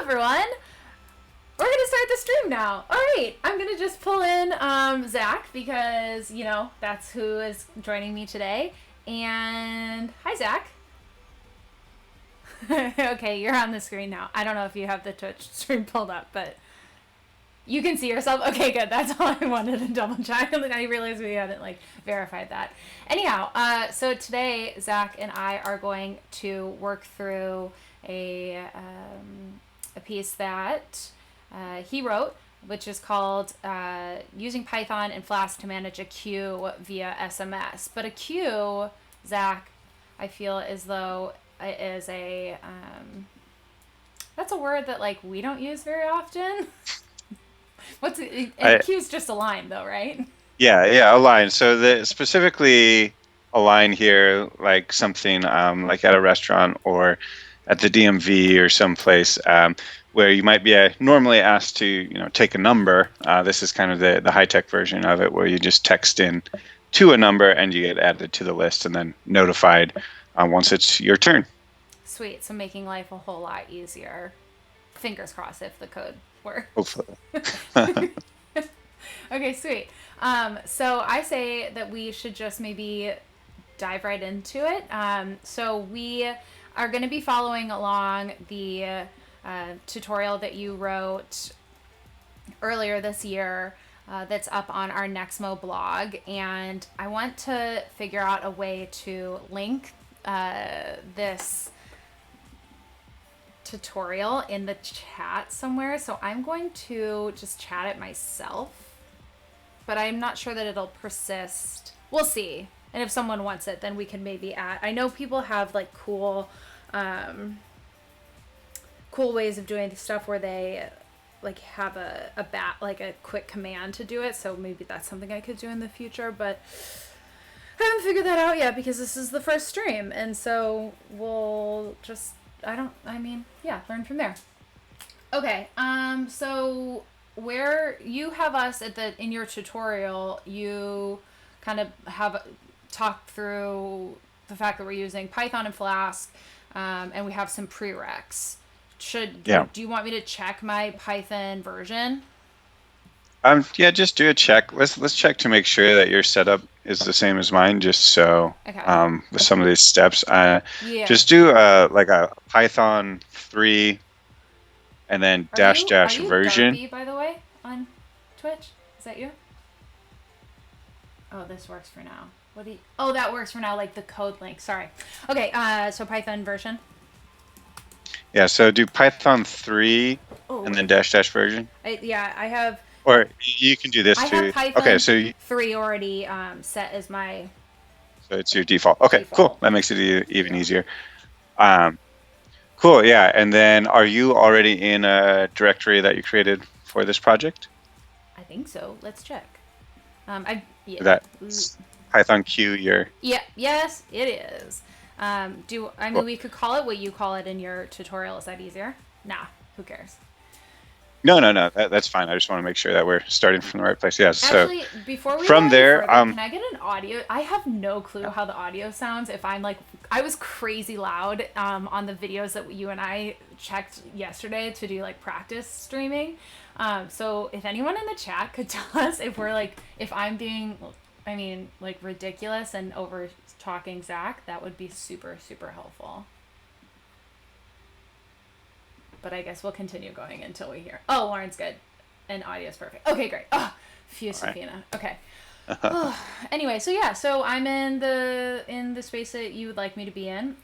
everyone. We're going to start the stream now. All right. I'm going to just pull in Zach because, you know, that's who is joining me today. And hi, Zach. Okay, you're on the screen now. I don't know if you have the Twitch stream pulled up, but you can see yourself. Okay, good. That's all I wanted to double check. I realized we hadn't verified that. Anyhow, so today Zach and I are going to work through a piece that he wrote, which is called using Python and Flask to manage a queue via SMS. But a queue, Zach, I feel as though it is a that's a word that we don't use very often. A queue's just a line though, right? Yeah, a line. So specifically a line here, like something like at a restaurant or at the DMV or someplace where you might be normally asked to take a number. This is kind of the high-tech version of it, where you just text in to a number and you get added to the list and then notified once it's your turn. Sweet. So making life a whole lot easier. Fingers crossed if the code works. Hopefully. Okay, sweet. So I say that we should just maybe dive right into it. So we are going to be following along the tutorial that you wrote earlier this year that's up on our Nexmo blog. And I want to figure out a way to link this tutorial in the chat somewhere. So I'm going to just chat it myself, but I'm not sure that it'll persist. We'll see. And if someone wants it, then we can maybe add. I know people have cool ways of doing stuff where they have a quick command to do it. So maybe that's something I could do in the future, but I haven't figured that out yet because this is the first stream. And so we'll just, learn from there. Okay. So where you have us in your tutorial, you kind of have talked through the fact that we're using Python and Flask, and we have some prereqs. Do you want me to check my Python version? Yeah, just do a check. Let's check to make sure that your setup is the same as mine, just so with some of these steps. Just do a Python 3 and then dash version. Are you Darby, by the way, on Twitch? Is that you? Oh, this works for now. Oh, that works for now, the code link. Sorry. Okay, so Python version. Yeah, so do Python 3 and then dash version. I have. Or you can do this too. I have Python 3 already set as my. So it's your default. Okay, cool. That makes it even easier. Cool, yeah. And then are you already in a directory that you created for this project? I think so. Let's check. That's Python Q your. Yeah. Yes, it is. We could call it what you call it in your tutorial. Is that easier? Nah. Who cares? No. That's fine. I just want to make sure that we're starting from the right place. Yeah. Actually, before we from there, further, can I get an audio? I have no clue how the audio sounds. If I was crazy loud on the videos that you and I checked yesterday to do practice streaming. So if anyone in the chat could tell us if I'm being, ridiculous and over talking Zach, that would be super, super helpful. But I guess we'll continue going until we hear. Oh, Lauren's good. And audio's perfect. Okay, great. Oh, phew, Safina. Okay. Anyway, so I'm in the space that you would like me to be in.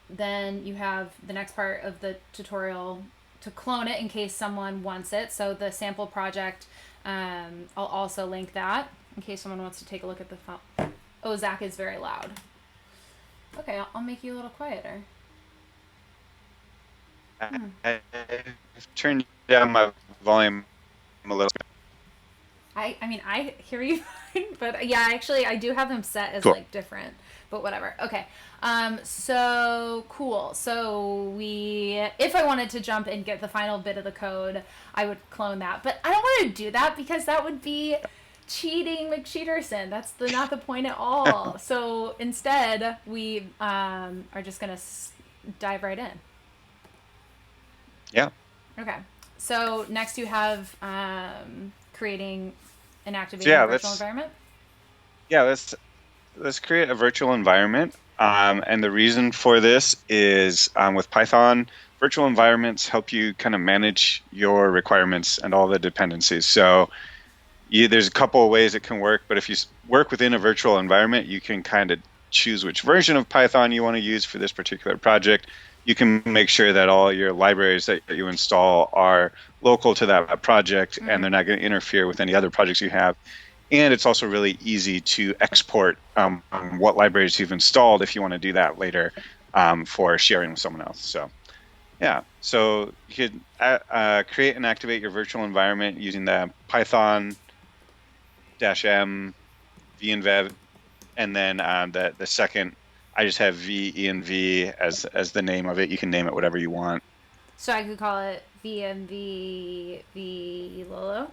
Then you have the next part of the tutorial to clone it in case someone wants it. So the sample project, I'll also link that in case someone wants to take a look at the phone. Oh, Zach is very loud. Okay, I'll make you a little quieter. I've turned down my volume a little bit. I hear you fine, but yeah, actually I do have them set as different, but whatever. Okay. So cool. So if I wanted to jump and get the final bit of the code, I would clone that, but I don't want to do that because that would be cheating McCheaterson. That's not the point at all. So instead we are just going to dive right in. Yeah. Okay. So next you have creating and So activating yeah, a virtual environment. let's create a virtual environment. And the reason for this is with Python, virtual environments help you kind of manage your requirements and all the dependencies. So there's a couple of ways it can work, but if you work within a virtual environment, you can kind of choose which version of Python you want to use for this particular project. You can make sure that all your libraries that you install are local to that project and they're not going to interfere with any other projects you have. And it's also really easy to export what libraries you've installed if you want to do that later for sharing with someone else. So yeah, so you could create and activate your virtual environment using the Python -m venv, and then the second, I just have venv as the name of it. You can name it whatever you want. So I could call it VMV Lolo.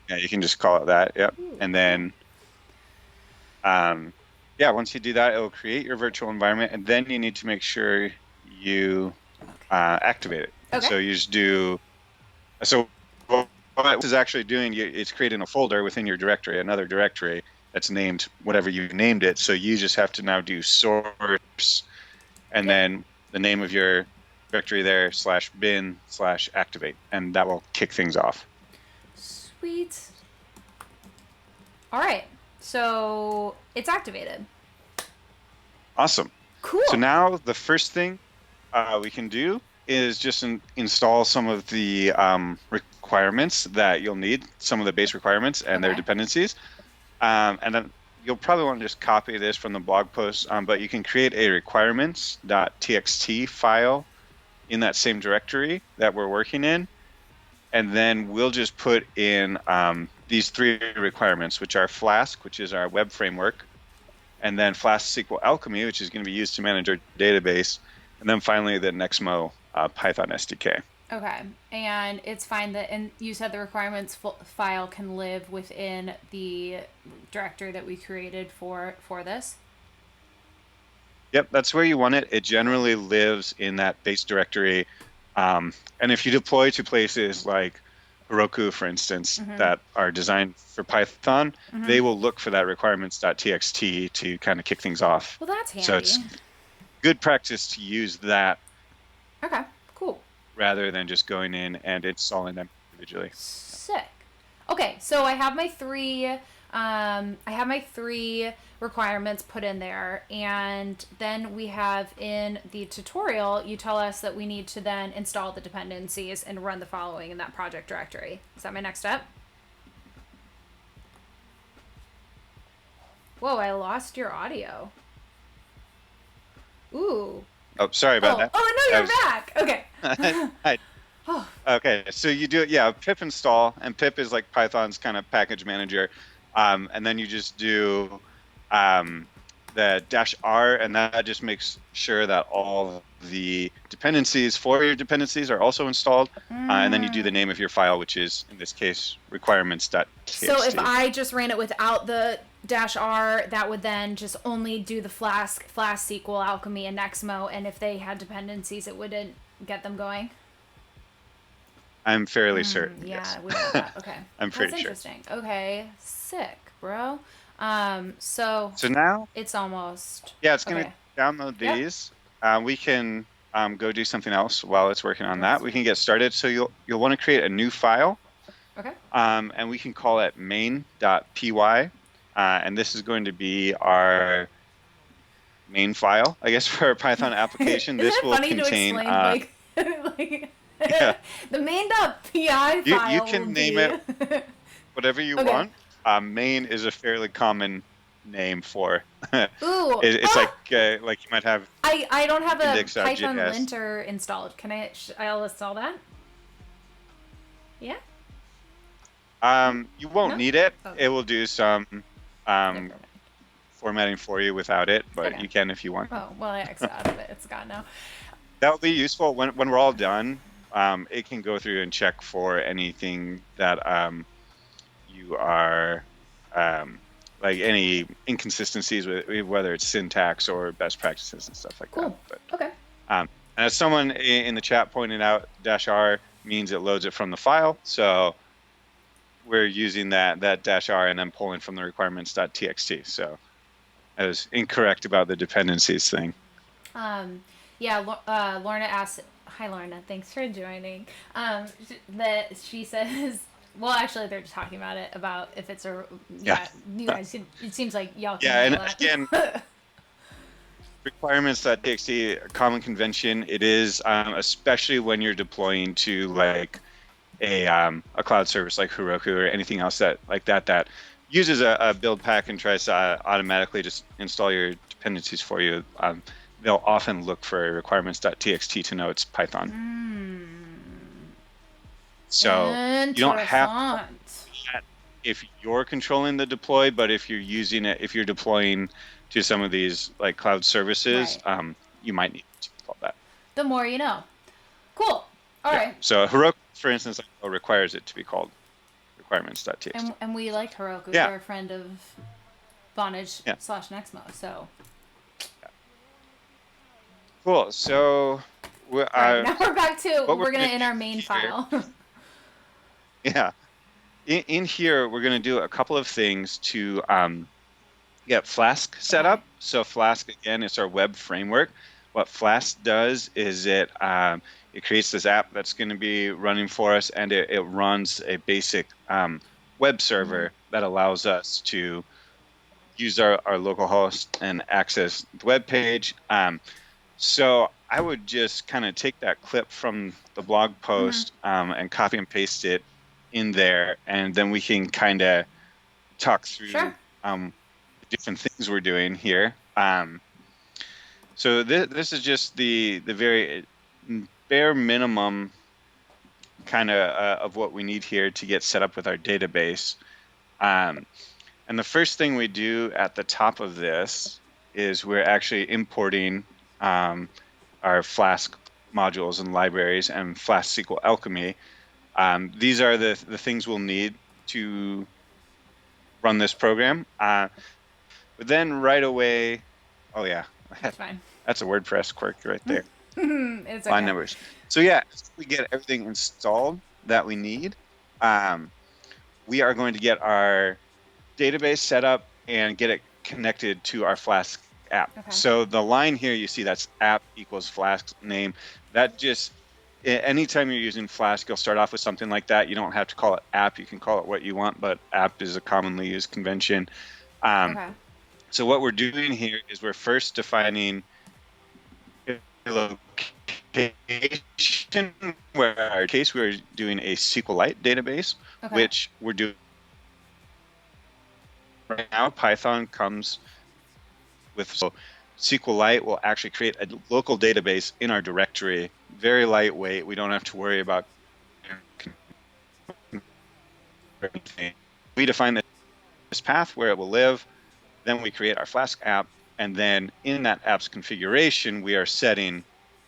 Yeah, you can just call it that. Yep. Ooh, And then yeah, once you do that, it will create your virtual environment, and then you need to make sure you activate it. Okay. So you just do. So what this is actually doing, it's creating a folder within your directory, another directory that's named whatever you named it. So you just have to now do source, and then the name of your directory there /bin/activate, and that will kick things off. Sweet. All right. So it's activated. Awesome. Cool. So now the first thing we can do is just install some of the requirements that you'll need, some of the base requirements and their dependencies. And then you'll probably want to just copy this from the blog post, but you can create a requirements.txt file in that same directory that we're working in. And then we'll just put in these three requirements, which are Flask, which is our web framework, and then Flask SQL Alchemy, which is going to be used to manage our database, and then finally the Nexmo Python SDK. Okay, and it's fine that, and you said the requirements file can live within the directory that we created for this? Yep, that's where you want it. It generally lives in that base directory. And if you deploy to places like Heroku, for instance, that are designed for Python, they will look for that requirements.txt to kind of kick things off. Well, that's handy. So it's good practice to use that. Okay, cool. Rather than just going in and installing them individually. Sick. Okay, so I have my three requirements put in there, and then we have in the tutorial, you tell us that we need to then install the dependencies and run the following in that project directory. Is that my next step? Whoa, I lost your audio. Ooh. Oh, sorry about that. Oh, no, you're back. Okay. Hi. Okay, so you do it, yeah, pip install, and pip is like Python's kind of package manager. And then you just do the -r, and that just makes sure that all the dependencies for your dependencies are also installed. And then you do the name of your file, which is, in this case, requirements.txt. So if I just ran it without the -r, that would then just only do the Flask SQL, Alchemy, and Nexmo, and if they had dependencies, it wouldn't get them going? I'm fairly certain. Yeah, yes. we know that. Okay. I'm pretty That's sure. interesting. Okay, sick, bro. So now it's almost. Yeah, it's gonna download these. We can go do something else while it's working on that. We can get started. So you'll want to create a new file. Okay. And we can call it main.py. And this is going to be our main file, I guess, for our Python application. This will contain. Yeah. The main.py file. You can name it whatever you want. Main is a fairly common name for. Ooh. It's like you might have. I don't have a Python JS. linter installed. Can I'll install that? Yeah. You won't need it. Okay. It will do some formatting for you without it, but you can if you want. Oh, well, I X'd out of it. It's gone now. That will be useful when we're all done. It can go through and check for anything that you are like any inconsistencies with, whether it's syntax or best practices and stuff like that. But, Okay. and And as someone in the chat pointed out, -r means it loads it from the file. So we're using that -r and then pulling from the requirements.txt. So I was incorrect about the dependencies thing. Yeah, Lorna asked, hi Lorna, thanks for joining. That she says, well, actually, they're just talking about it, about if it's a, Yeah. yeah, you guys can, it seems like y'all can Yeah, and handle again, that. requirements.txt, a common convention. It is, especially when you're deploying to like a cloud service like Heroku or anything else that uses a build pack and tries to automatically just install your dependencies for you. They'll often look for requirements.txt to know it's Python. So you don't have to do Interessant. that if you're controlling the deploy, but if you're using it, if you're deploying to some of these like cloud services, Right. you might need to call that. The more you know. Cool. All Yeah. right. So Heroku, for instance, requires it to be called requirements.txt. And we like Heroku. Yeah. They're a friend of Vonage Yeah. / Nexmo. So. Cool. So, All right. Now we're back to what we're gonna gonna in our do main here, file. yeah, in here we're gonna do a couple of things to get Flask set Okay. up. So Flask again is our web framework. What Flask does is it creates this app that's going to be running for us, and it runs a basic web server that allows us to use our local host and access the web page. So I would just kind of take that clip from the blog post and copy and paste it in there, and then we can kind of talk through Sure. the different things we're doing here. So this is just the very bare minimum kind of what we need here to get set up with our database. And the first thing we do at the top of this is we're actually importing our Flask modules and libraries and Flask SQL Alchemy. These are the things we'll need to run this program. But then right away, oh yeah, That's fine. that's a WordPress quirk right there. It's Line okay. numbers. So yeah, we get everything installed that we need. We are going to get our database set up and get it connected to our Flask app. Okay. So the line here you see, that's app equals Flask name. That just, anytime you're using Flask, you'll start off with something like that. You don't have to call it app. You can call it what you want, but app is a commonly used convention. Okay. So what we're doing here is we're first defining a location, where in our case we're doing a SQLite database, Okay. which we're doing right now. Python comes with, so SQLite will actually create a local database in our directory, very lightweight. We don't have to worry about anything. We define this path where it will live, then we create our Flask app, and then in that app's configuration, we are setting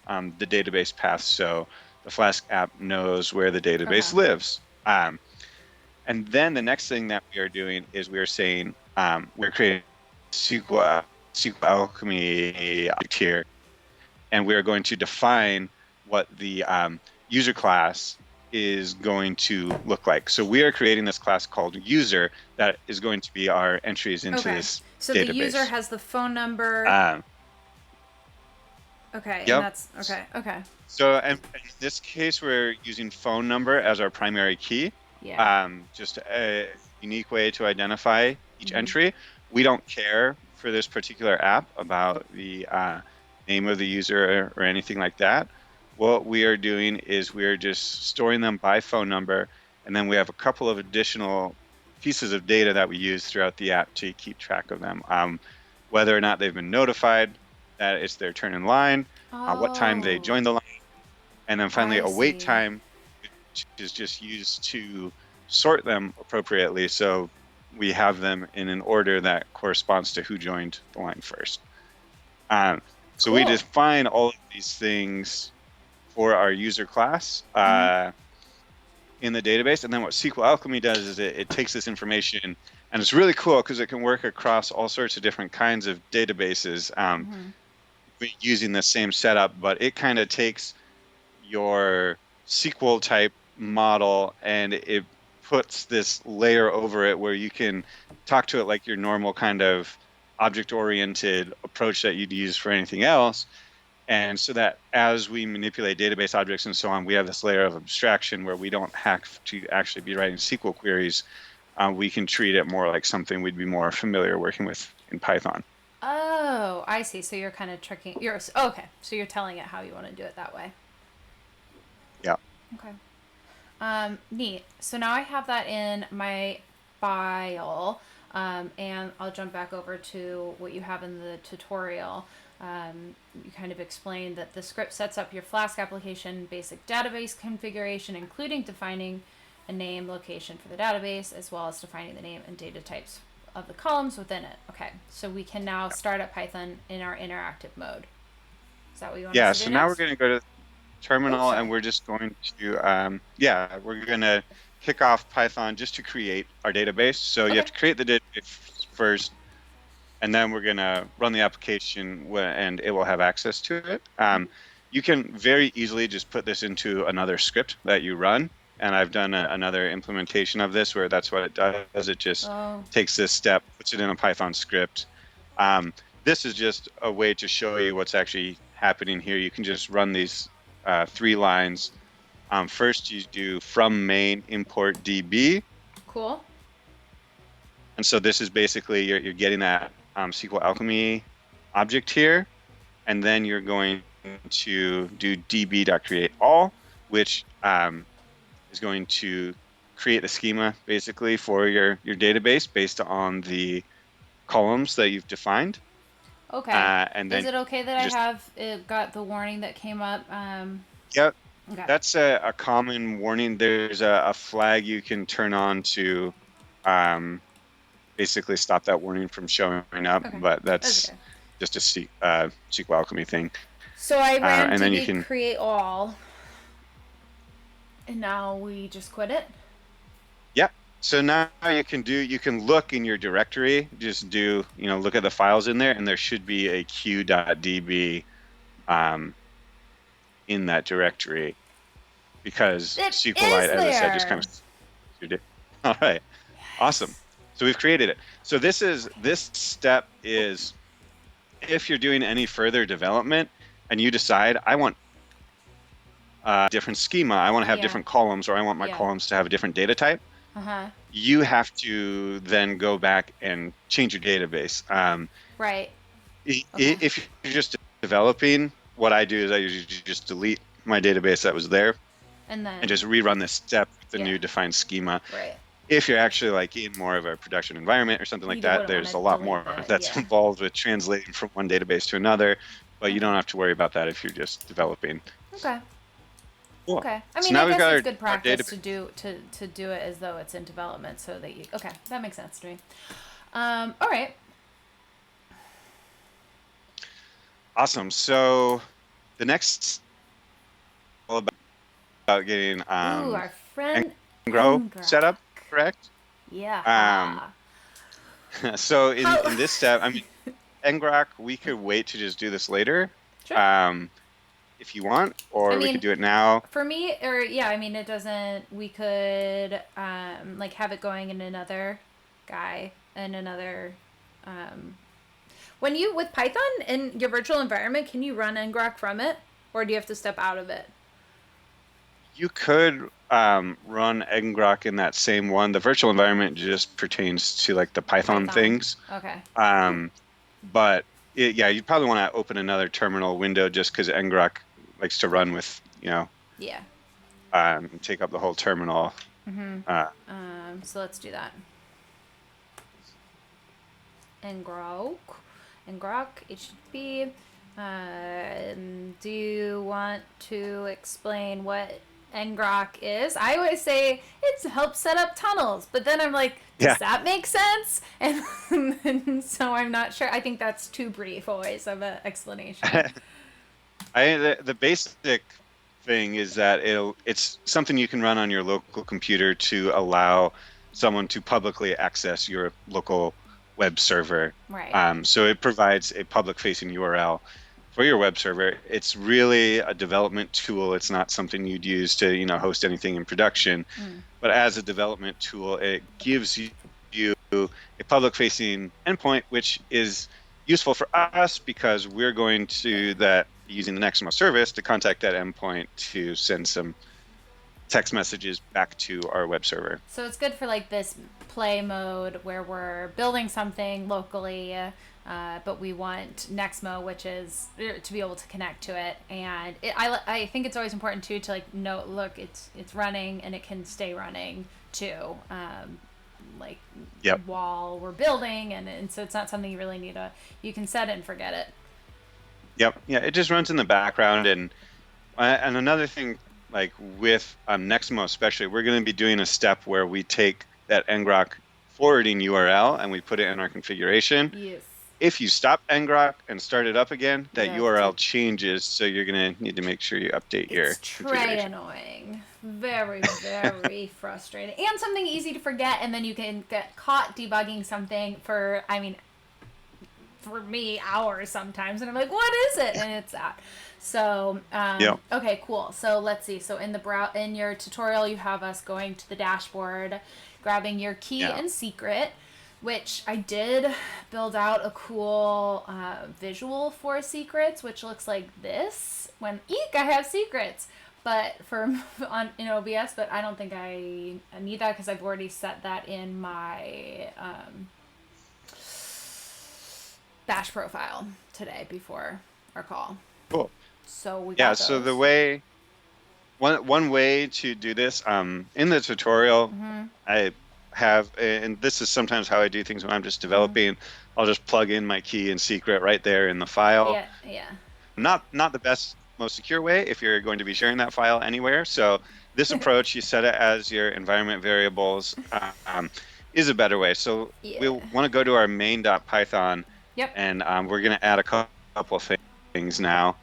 the database path so the Flask app knows where the database lives. And then the next thing that we are doing is we are saying we're creating SQL Alchemy here, and we are going to define what the user class is going to look like. So we are creating this class called user that is going to be our entries into this so database. The user has the phone number. Okay. Yep. And that's okay. So and in this case, we're using phone number as our primary key. Yeah. Just a unique way to identify each entry. We don't care for this particular app about the name of the user or anything like that. What we are doing is we're just storing them by phone number, and then we have a couple of additional pieces of data that we use throughout the app to keep track of them. Whether or not they've been notified that it's their turn in line, what time they joined the line, and then finally a wait time, which is just used to sort them appropriately, so we have them in an order that corresponds to who joined the line first. So we define all of these things for our user class in the database, and then what SQL Alchemy does is it takes this information, and it's really cool because it can work across all sorts of different kinds of databases. using the same setup, but it kind of takes your SQL type model and it puts this layer over it where you can talk to it like your normal kind of object-oriented approach that you'd use for anything else. And so that as we manipulate database objects and so on, we have this layer of abstraction where we don't have to actually be writing SQL queries. We can treat it more like something we'd be more familiar working with in Python. Oh, I see. So you're kind of tricking. Okay. So you're telling it how you want to do it that way. Yeah. Okay. Neat. So now I have that in my file, and I'll jump back over to what you have in the tutorial. You kind of explained that the script sets up your Flask application basic database configuration, including defining a name location for the database, as well as defining the name and data types of the columns within it. Okay, so we can now start up Python in our interactive mode. Is that what you want Yeah, us to so do now we're next? going to go to Oh, terminal and sorry. we're just going to, we're going to kick off Python just to create our database. So you have Okay. to create the database first, and then we're going to run the application and it will have access to it. You can very easily just put this into another script that you run. And I've done another implementation of this where that's what it does. It just Oh, takes this step, puts it in a Python script. Um, this is just a way to show you what's actually happening here. You can just run these 3 lines. First, you do from main import DB. cool. And so this is basically you're getting that SQL Alchemy object here. And then you're going to do db.createAll, which is going to create the schema basically for your database based on the columns that you've defined. Okay. And Is then it okay that you I just, have it got the warning that came up? yeah, Okay. that's a common warning. There's a flag you can turn on to um, basically stop that warning from showing up, Okay. but That's that's okay. just a SQL Alchemy thing. So I ran And then you db can, create all, and now we just quit it. yeah. So now you can look in your directory, just do, look at the files in there, and there should be a q.db um, in that directory because It SQLite, is as I said, just kind there. of skewed it. All right. Awesome. Yes. So we've created it. So this step is if you're doing any further development and you decide I want a different schema, I want to have Yeah. different columns, or I want my Yeah. columns to have a different data type, Uh huh. you have to then go back and change your database. Right. Okay. If you're just developing, what I do is I usually just delete my database that was there And and then just rerun this step with the yeah. new defined schema. Right. If you're actually like in more of a production environment or something like You that, wouldn't want there's to a lot delete more the that's yeah. involved with translating from one database to another, but you Okay. don't have to worry about that if you're just developing. Okay. Cool. Okay. I So mean, I now we've guess got it's good our practice database. to do it as though it's in development, so that you. Okay, that makes sense to me. All right. Awesome. So the next all about getting Ooh, our friend Ngrow set Engrak. up, correct? Um, Yeah. so How? in this step, I mean, ngrok, we could wait to just do this later, Sure. um, if you want, I or we could mean, do it now. for me, or yeah, I mean, it doesn't. We could like have it going in another guy and another. Um, when you with Python in your virtual environment, can you run ngrok from it, or do you have to step out of it? You could run ngrok in that same one. The virtual environment just pertains to like the Python Python. things. Okay. Um, but yeah, you'd probably want to open another terminal window just because ngrok likes to run with, Yeah. take up the whole terminal. Uh, So let's do that. Ngrok. Ngrok. HTTP. Do you want to explain what ngrok is? I always say it helps set up tunnels, but then I'm like, yeah. does that make sense? And so I'm not sure. I think that's too brief always of an explanation. The basic thing is that it's something you can run on your local computer to allow someone to publicly access your local web server. Right. So it provides a public facing URL. for your web server. It's really a development tool. It's not something you'd use to, host anything in production. Mm. But as a development tool, it gives you a public-facing endpoint, which is useful for us because we're going to that using the Nexmo service to contact that endpoint to send some text messages back to our web server. So it's good for like this play mode where we're building something locally, but we want Nexmo, which is to be able to connect to it. And I think it's always important too to like note, look, it's running and it can stay running too. Like Yep. while we're building, and so it's not something you really need you can set it and forget it. Yep. Yeah, it just runs in the background. And another thing, like with Nexmo especially, we're going to be doing a step where we take that ngrok forwarding URL and we put it in our configuration. Yes. If you stop ngrok and start it up again, that Yeah, URL changes, so you're going to need to make sure you update your configuration. It's annoying. Very, very frustrating. And something easy to forget, and then you can get caught debugging something for, for me, hours sometimes, and I'm like, what is it? And it's that. So, okay, cool. So let's see. So in your tutorial, you have us going to the dashboard, grabbing your key and secret, which I did build out a cool visual for secrets, which looks like this. When eek, I have secrets, but in OBS, but I don't think I need that because I've already set that in my Bash profile today before our call. Cool. So we got those. So the way one way to do this in the tutorial, I have, and this is sometimes how I do things when I'm just developing. I'll just plug in my key and secret right there in the file. Yeah. Not the best, most secure way if you're going to be sharing that file anywhere. So this approach, you set it as your environment variables, is a better way. So we want to go to our main.python. Yep. And we're going to add a couple of things now.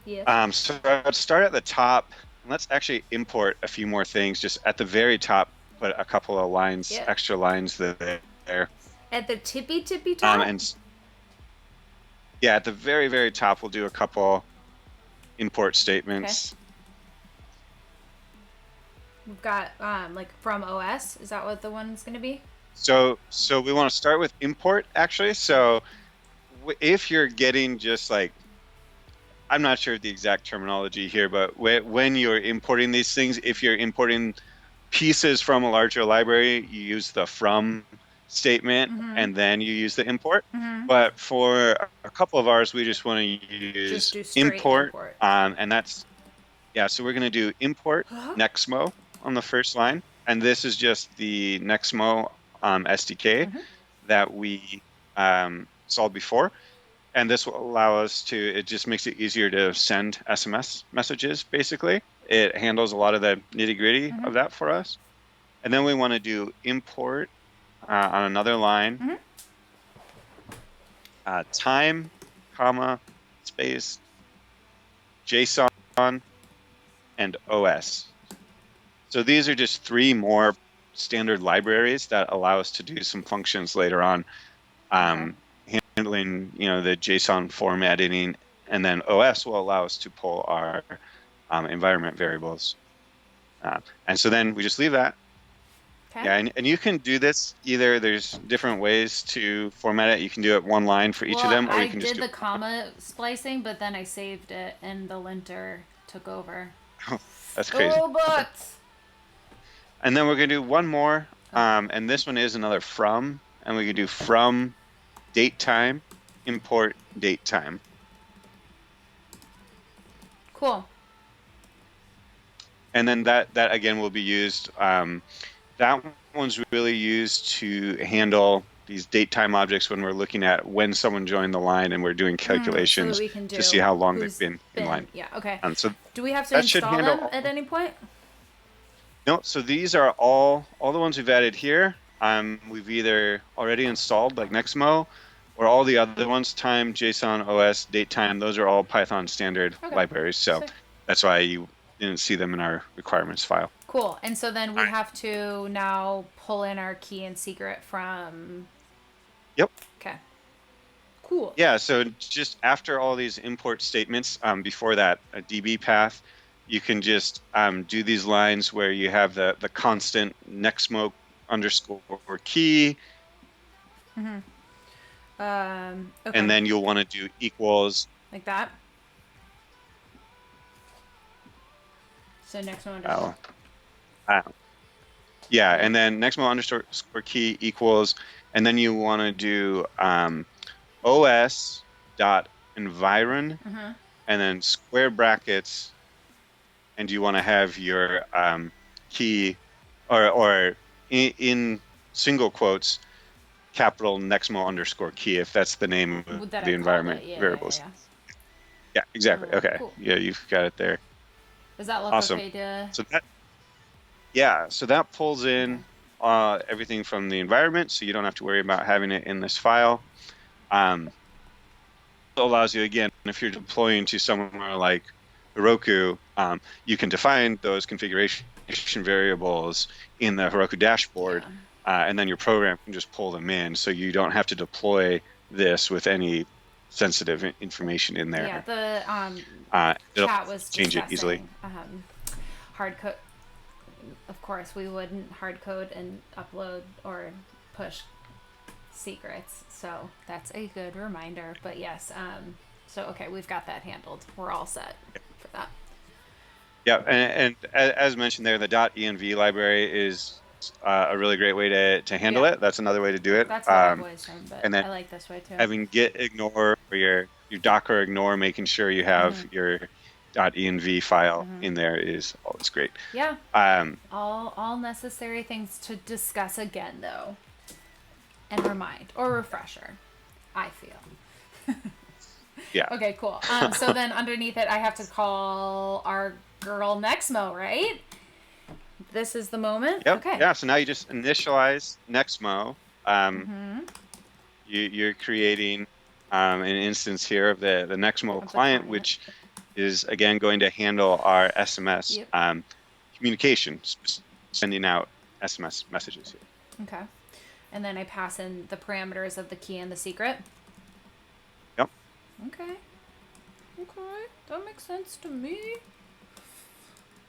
Yes. So let's start at the top. Let's actually import a few more things. Just at the very top, put a couple of lines, extra lines there. At the tippy top? At the very, very top, we'll do a couple import statements. Okay. We've got like from OS. Is that what the one's going to be? So we want to start with import, actually. So if you're getting just like, I'm not sure the exact terminology here, but when you're importing these things, if you're importing pieces from a larger library, you use the from statement and then you use the import. But for a couple of ours, we just want to use import. And that's, so we're going to do import Nexmo on the first line. And this is just the Nexmo SDK that we solved before. And this will allow us to, it just makes it easier to send SMS messages, basically. It handles a lot of the nitty-gritty of that for us. And then we want to do import on another line, time, comma, space, JSON, and OS. So these are just three more standard libraries that allow us to do some functions later on, handling the JSON formatting, and then OS will allow us to pull our environment variables. And so then we just leave that. Okay. And you can do this either. There's different ways to format it. You can do it one line for each of them, or you can just do the comma splicing, but then I saved it and the linter took over. Oh, that's crazy. Robots. And then we're going to do one more, and this one is another from, and we can do from date time, import date time. Cool. And then that again will be used. That one's really used to handle these date time objects when we're looking at when someone joined the line and we're doing calculations to see how long they've been in line. Yeah, okay. So do we have to install them at any point? No, so these are all the ones we've added here. We've either already installed, like Nexmo, or all the other ones, time, JSON, OS, date time. Those are all Python standard libraries. So that's why you didn't see them in our requirements file. Cool. And so then we have to now pull in our key and secret from... Yep. Okay. Cool. Yeah, so just after all these import statements, before that, a DB path, you can just do these lines where you have the constant nextmo underscore key, Okay. and then you'll want to do equals. Like that. So next one. Oh, uh, yeah, Yeah. and then nextmo underscore key equals, and then you want to do os dot environ, and then square brackets, and you want to have your key or in single quotes capital nextmo underscore key if that's the name of That I the called environment it. Yeah, yeah, variables. yeah. Yeah, exactly. Okay. Cool. Yeah, you've got it there. Does that look Awesome. okay to? So that pulls in everything from the environment, so you don't have to worry about having it in this file. It allows you, again, if you're deploying to somewhere like Heroku, you can define those configuration variables in the Heroku dashboard, and then your program can just pull them in, so you don't have to deploy this with any sensitive information in there. Yeah, the It'll chat was change it easily. discussing hard code. Of course, we wouldn't hard code and upload or push secrets, so that's a good reminder. But yes, so okay, we've got that handled. We're all set for that. Yeah, and as mentioned there, the .env library is a really great way to handle it. That's another way to do it. That's what I've always done, but and then I like this way too. having git ignore or your Docker ignore, making sure you have your .env file in there is always great. Yeah. All necessary things to discuss again, though, and remind or refresher, I feel. Yeah. Okay, cool. So then underneath it, I have to call our girl Nexmo, right? This is the moment. Yep. Okay. Yeah. So now you just initialize Nexmo. You're creating an instance here of the Nexmo client, which is again going to handle our SMS communication, sending out SMS messages here. Okay. And then I pass in the parameters of the key and the secret. Yep. Okay. That makes sense to me.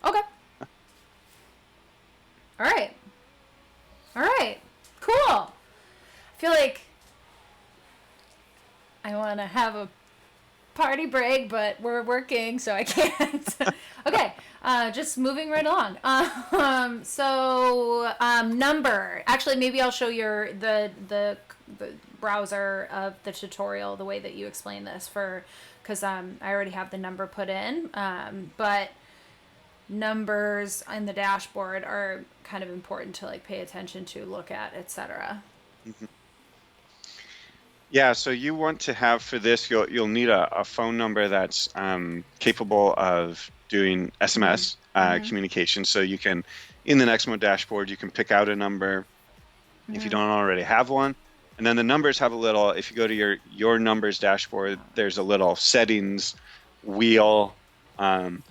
Okay. All right. Cool. I feel like I want to have a party break, but we're working, so I can't. Okay. Just moving right along. Number. Actually, maybe I'll show your the browser of the tutorial the way that you explain this because I already have the number put in. But numbers in the dashboard are kind of important to like pay attention to, look at, etc. Yeah, so you want to have for this, you'll need a phone number that's capable of doing SMS communication. So you can, in the Nexmo dashboard, you can pick out a number if you don't already have one. And then the numbers have a little, if you go to your numbers dashboard, there's a little settings wheel. And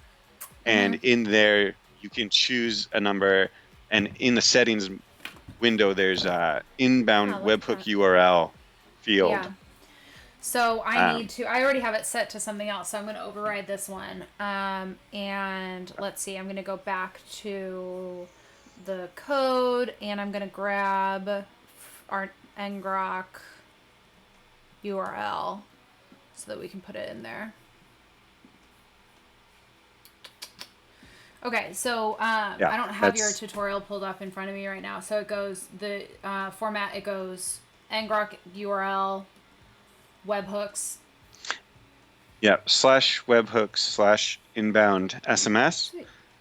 in there, you can choose a number. And in the settings window, there's a inbound webhook URL field. Yeah. So I already have it set to something else, so I'm going to override this one. And let's see, I'm going to go back to the code, and I'm going to grab our ngrok URL so that we can put it in there. Okay, so I don't have your tutorial pulled up in front of me right now. So it goes, the format, it goes ngrok URL, webhooks. Yeah, /webhooks /inbound SMS.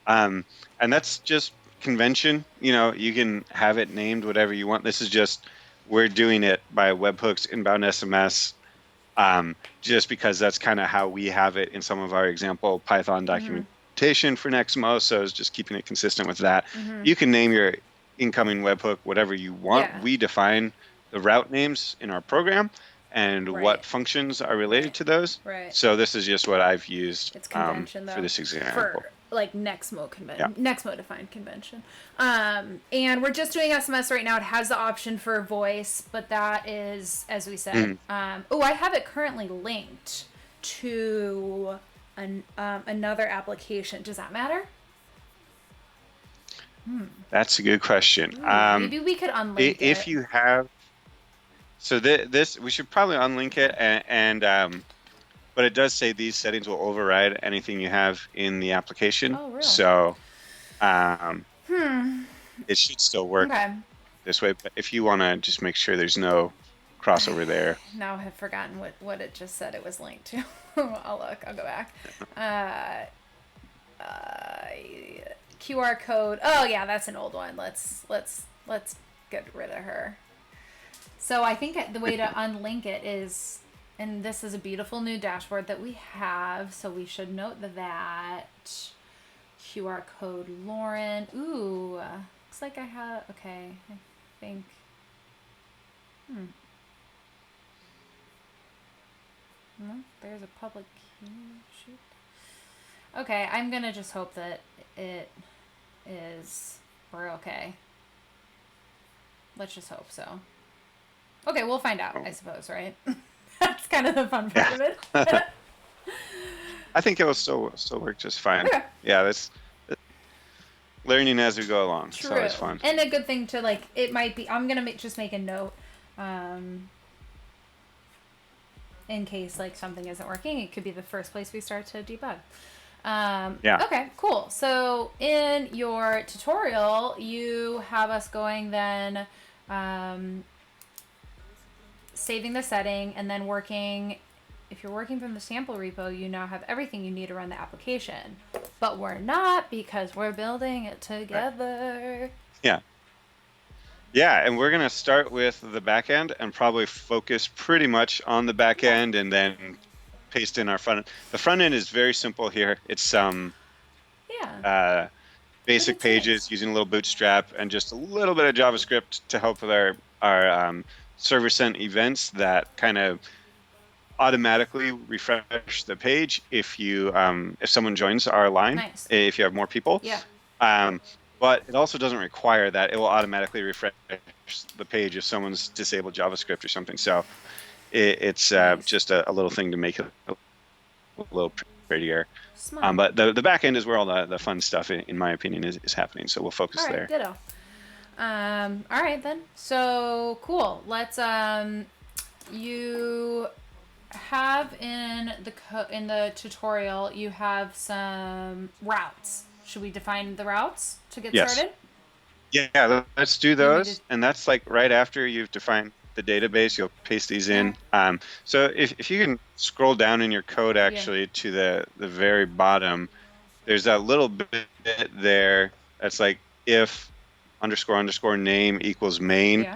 And that's just convention. You can have it named whatever you want. This is just, we're doing it by webhooks inbound SMS, just because that's kind of how we have it in some of our example Python documentation for Nexmo. So it's just keeping it consistent with that. You can name your incoming webhook whatever you want. Yeah. We define the route names in our program and what functions are related to those. Right. So this is just what I've used It's convention, for this example. For like next mode Yeah. next mode defined convention. And we're just doing SMS right now. It has the option for voice, but that is, as we said, I have it currently linked to another application. Does that matter? That's a good question. Maybe we could unlink If it. you have, so this we should probably unlink it, and but it does say these settings will override anything you have in the application. Oh, really? So it should still work Okay. this way. But if you want to just make sure there's no crossover there. Now I've forgotten what it just said it was linked to. I'll look. I'll go back. QR code. Oh yeah, that's an old one. Let's get rid of her. So I think the way to unlink it is, and this is a beautiful new dashboard that we have, so we should note that QR code Lauren. Ooh, looks like I have. Okay, I think. No, there's a public key. Shoot. Okay, I'm gonna just hope that it is. We're okay. Let's just hope so. Okay, we'll find out, I suppose, right? That's kind of the fun part of it. I think it will still work just fine. Okay. Yeah, that's learning as we go along. True. It's always fun. And a good thing to, like, it might be, I'm gonna just make a note, in case like something isn't working. It could be the first place we start to debug. Okay, cool. So in your tutorial, you have us going then, saving the setting and then working. If you're working from the sample repo, you now have everything you need to run the application. But we're not, because we're building it together. Yeah. Yeah, and we're going to start with the back end and probably focus pretty much on the back end and then paste in our front end. The front end is very simple here. It's basic pages using a little Bootstrap and just a little bit of JavaScript to help with our server sent events that kind of automatically refresh the page if someone joins our line. Nice. If you have more people. Yeah. But it also doesn't require that. It will automatically refresh the page if someone's disabled JavaScript or something. So it's Nice. just a little thing to make it a little prettier. Smart. But the back end is where all the fun stuff, in my opinion, is happening. So we'll focus All right, there. ditto. All right then. So cool. Let's you have in the tutorial, you have some routes. Should we define the routes to get started? Yeah, let's do those. And that's like right after you've defined the database, you'll paste these in. So if you can scroll down in your code actually to the very bottom, there's that little bit there that's like if __ name equals main.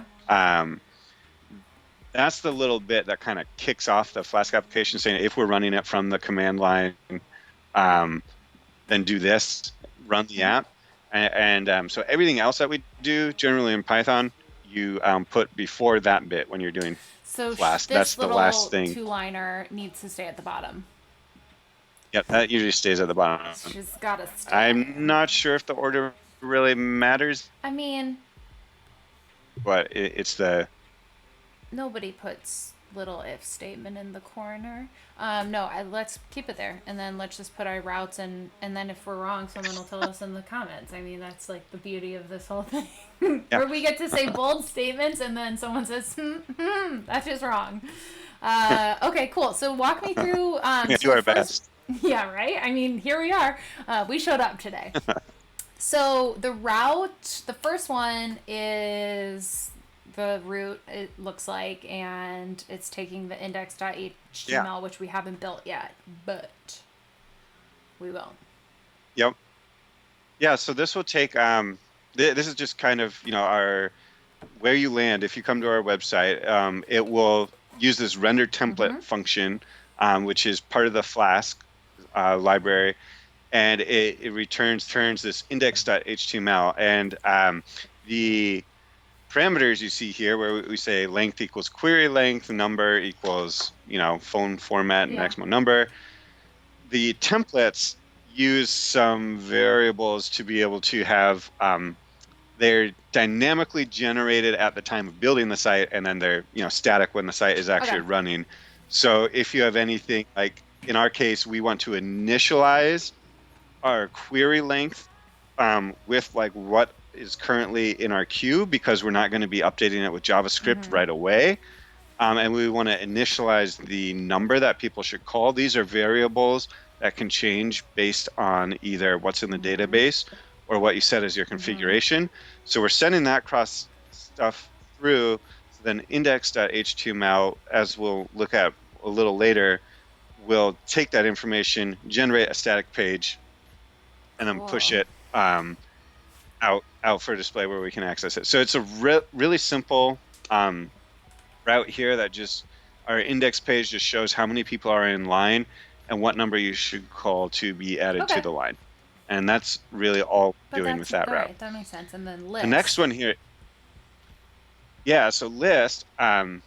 That's the little bit that kind of kicks off the Flask application, saying if we're running it from the command line, then do this, run the app. And so everything else that we do generally in Python, you put before that bit when you're doing Flask. That's the last thing. Two-liner needs to stay at the bottom. Yep, that usually stays at the bottom. She's got to stay. I'm not sure if the order really matters. I mean, but it's the... Nobody puts little if statement in the corner. Let's keep it there, and then let's just put our routes in, and then if we're wrong, someone will tell us in the comments. I mean, that's like the beauty of this whole thing, where we get to say bold statements, and then someone says, that's just wrong. Okay, cool. So walk me through. Do our best. Yeah, right? I mean, here we are. We showed up today. So the route, the first one is the root, it looks like, and it's taking the index.html, which we haven't built yet, but we will. Yep. Yeah, so this will take, this is just kind of, our, where you land. If you come to our website, it will use this render template function, which is part of the Flask library, and it turns this index.html, and the parameters you see here, where we say length equals query length, number equals phone format, maximum number. The templates use some variables to be able to have they're dynamically generated at the time of building the site, and then they're static when the site is Okay. actually running. So if you have anything like in our case, we want to initialize our query length with like what is currently in our queue because we're not going to be updating it with JavaScript Mm-hmm. right away. And we want to initialize the number that people should call. These are variables that can change based on either what's in the Mm-hmm. database or what you set as your Mm-hmm. configuration. So we're sending that cross stuff through. So then index.html, as we'll look at a little later, will take that information, generate a static page, and then push Cool. it out for display where we can access it. So it's a really simple route here that just our index page just shows how many people are in line and what number you should call to be added to Okay. the line. And that's really all we're But doing with that's that all route. right. That makes sense. And then The next list. one here, yeah, so list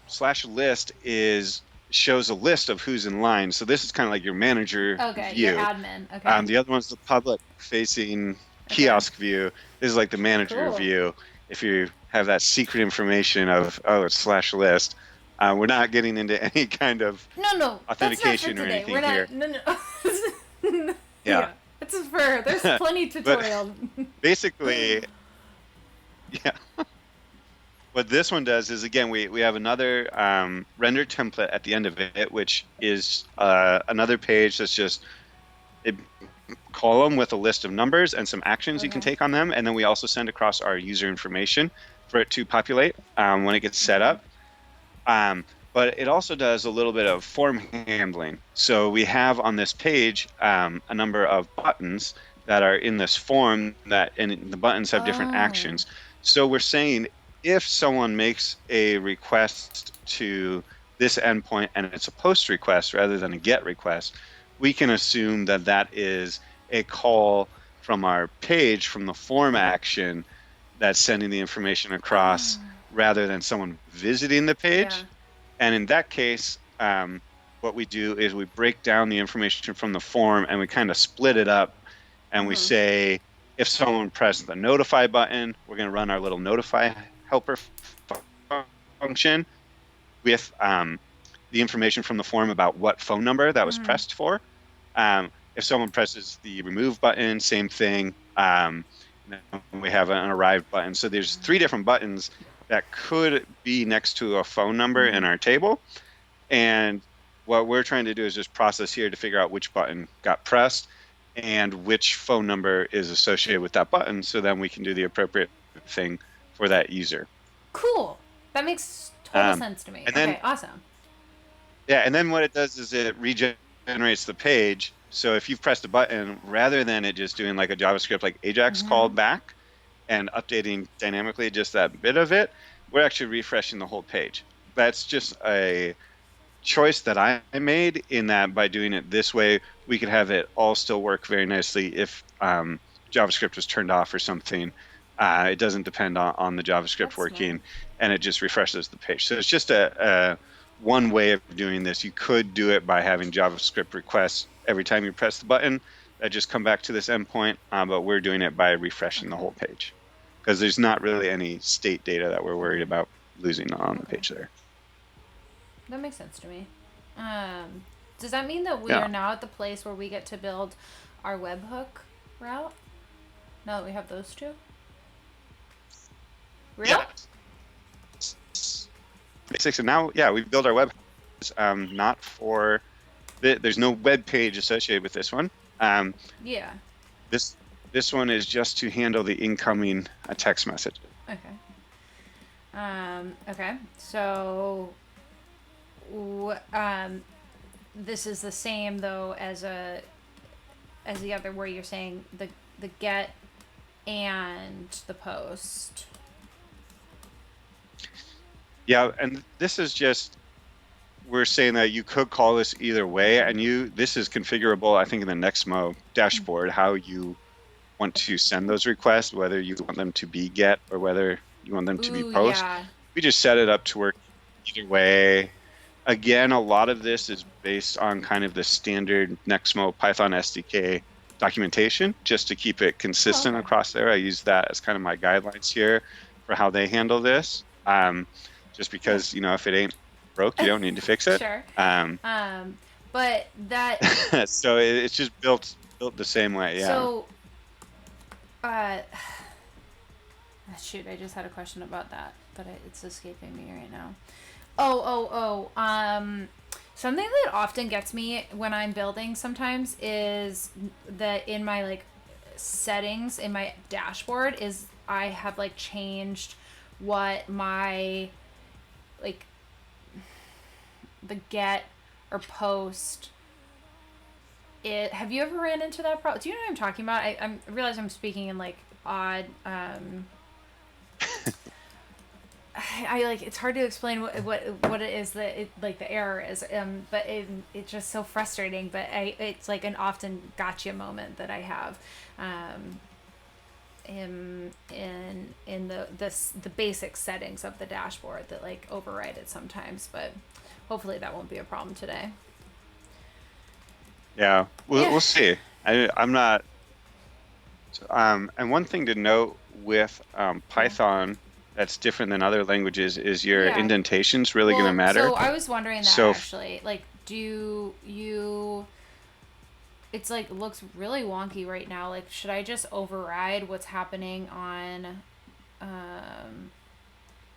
slash list is shows a list of who's in line. So this is kind of like your manager Okay. Your view. admin. Okay. The other one's the public facing Okay. kiosk view. This is like the manager Cool. view. If you have that secret information of, oh, it's slash list, we're not getting into any kind of No, no, that's not for authentication or today. We're anything not. here. No, no. Yeah. Yeah, it's for. There's plenty But tutorial. basically, yeah, what this one does is, again, we have another render template at the end of it, which is another page that's just a column with a list of numbers and some actions you can Okay. take on them. And then we also send across our user information for it to populate when it gets set Okay. up. But it also does a little bit of form handling. So we have on this page a number of buttons that are in this form and the buttons have different Oh. actions. So we're saying if someone makes a request to this endpoint and it's a post request rather than a get request, we can assume that that is a call from our page from the form action that's sending the information across Oh. rather than someone visiting the Yeah. page. And in that case, what we do is we break down the information from the form and we kind of split it up. And we Mhm. say, if someone pressed the notify button, we're going to run our little notify helper function with the information from the form about what phone number that was Mhm. pressed for. If someone presses the remove button, same thing. We have an arrived button. So there's 3 different buttons that could be next to a phone number in Mhm. our table. And what we're trying to do is just process here to figure out which button got pressed and which phone number is associated with that button. So then we can do the appropriate thing for that user. Cool. That makes total Um, sense to me. and then Okay. Awesome. Yeah, and then what it does is it regenerates the page. So if you've pressed a button, rather than it just doing like a JavaScript like Ajax call Mhm. back and updating dynamically just that bit of it, we're actually refreshing the whole page. That's just a choice that I made in that by doing it this way, we could have it all still work very nicely if JavaScript was turned off or something. It doesn't depend on the JavaScript That's smart. working, and it just refreshes the page. So it's just a one way of doing this. You could do it by having JavaScript requests every time you press the button that just come back to this endpoint, but we're doing it by refreshing the Okay. whole page because there's not really any state data that we're worried Okay. about losing on the Okay. page there. That makes sense to me. Does that mean that we Yeah. are now at the place where we get to build our webhook route? Now that we have those two? Real? Yeah. Basics, and now, yeah, we build our web. Not for there's no web page associated with this one. Yeah. This this one is just to handle the incoming text message. Okay. Okay. So, this is the same though as the other where you're saying the get and the post. Yeah, and this is just we're saying that you could call this either way, and this is configurable. I think in the Nextmo dashboard how you want to send those requests, whether you want them to be get or whether you want them to be Ooh, post. yeah. We just set it up to work either way. Again, a lot of this is based on kind of the standard Nextmo Python SDK documentation just to keep it Oh, consistent okay. across there. I use that as kind of my guidelines here for how they handle this. Just Yeah. because, if it ain't broke, you don't need to fix it. Sure. Um, but that So it's just built the same way. Yeah. so uh shoot, I just had a question about that, but it's escaping me right now. Something that often gets me when I'm building sometimes is that in my like settings in my dashboard is I have like changed what my like the get or post it. Have you ever ran into that problem? Do you know what I'm talking about? I realize I'm speaking in like odd I like it's hard to explain what it is that it, like the error is but it's just so frustrating, but it's like an often gotcha moment that I have in the basic settings of the dashboard that like override it sometimes, but hopefully that won't be a problem today. Yeah. We'll Yeah. we'll see. I'm not. And one thing to note with Yeah. Python that's different than other languages is your Yeah. indentation's really going to Well, matter. so I was wondering that So actually. Like, do you it's like looks really wonky right now. Like, should I just override what's happening on, um,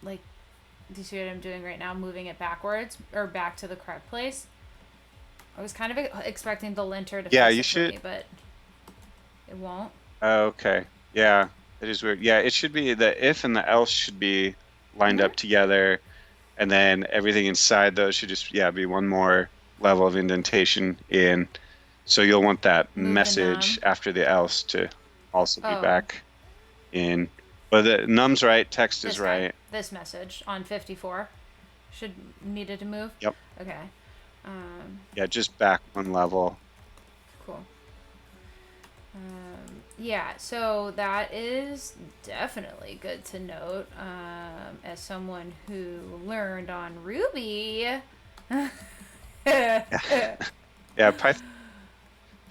like, do you see what I'm doing right now? Moving it backwards or back to the correct place. I was kind of expecting the linter to yeah, fix you it for should. me, but it won't. Okay. Yeah, it is weird. Yeah, it should be the if and the else should be lined Mm-hmm. up together, and then everything inside those should just, yeah, be one more level of indentation in. So you'll want that Move the message num. after the else to also be Oh, back in. But the num's right, text is this guy. right. This message on 54 should needed to move. Yep. Okay. Um, Yeah, just back one level. cool. Yeah, so that is definitely good to note. As someone who learned on Ruby. Yeah,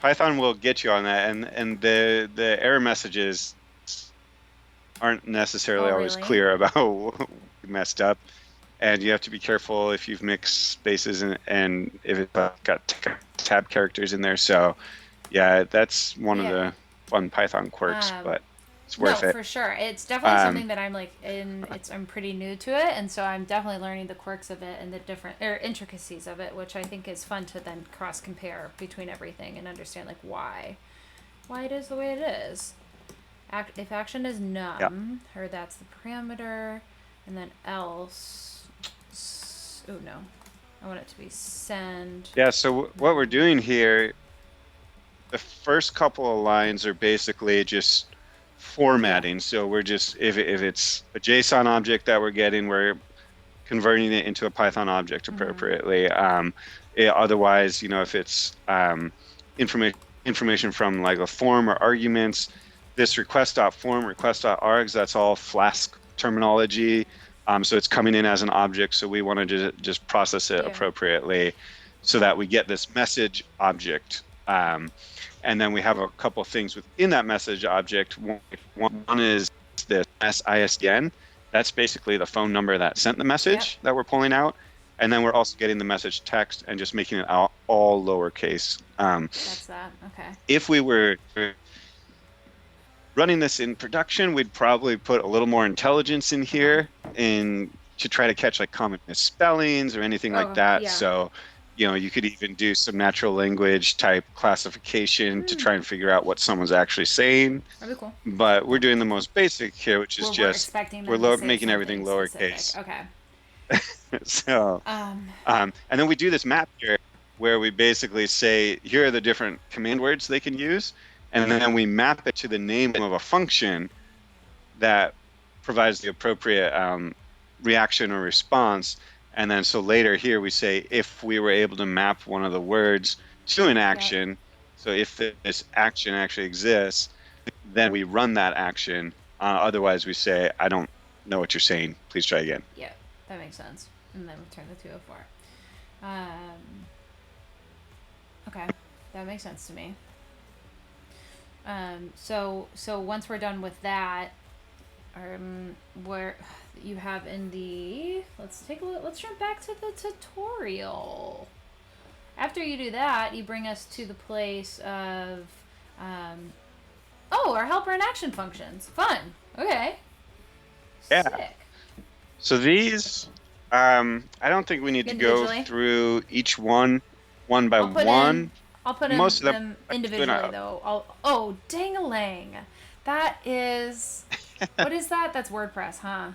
Python will get you on that, and the error messages aren't Oh, necessarily always really? clear about what you messed up, and you have to be careful if you've mixed spaces and if it's got tab characters in there. So yeah, that's one of Yeah. the fun Python quirks, Um, but it's no, worth it. for sure. It's definitely Um, something that I'm like in. I'm pretty new to it, and so I'm definitely learning the quirks of it and the different intricacies of it, which I think is fun to then cross compare between everything and understand like why it is the way it is. If action is yeah, num, or that's the parameter, and then else. Oh no, I want it to be send. yeah. So what we're doing here, the first couple of lines are basically just Yeah. formatting. So we're just if it's a JSON object that we're getting, we're converting it into a Python object Mm-hmm. appropriately. Otherwise, if it's information from like a form or arguments, this request.form, request.args, that's all Flask terminology. So it's coming in as an object. So we want to just process it Yeah. appropriately so that we get this message object. And then we have a couple of things within that message object. One is this SISDN. That's basically the phone number that sent the Yep. message that we're pulling out. And then we're also getting the message text and just making it all lowercase. That's that. Okay. If we were running this in production, we'd probably put a little more intelligence in Okay. here and to try to catch like common misspellings or anything like Oh that. yeah. So, you could even do some natural language type classification to Hmm. try and figure out what someone's actually saying. That'd be cool. But we're doing the most basic here, which is We're just expecting we're them to say making everything something specific. lowercase. Okay. So, Um. and then we do this map here where we basically say, here are the different command words they can use. And then we map it to the name of a function that provides the appropriate reaction or response. And then so later here we say, if we were able to map one of the words to an Yep. action, so if this action actually exists, then we run that action. Otherwise, we say, I don't know what you're saying. Please try again. Yep. That makes sense. And then return the 204. Okay. That makes sense to me. So once we're done with that, where you have in the, let's take a look. Let's jump back to the tutorial. After you do that, you bring us to the place of, our helper and action functions. Fun. Okay. Yeah. Sick. So these, I don't think we need to go Individually. through each one by I'll put in. one. I'll put in Most of them, them I can do individually though. Oh, dang-a-lang. That is. What is that? That's WordPress, huh?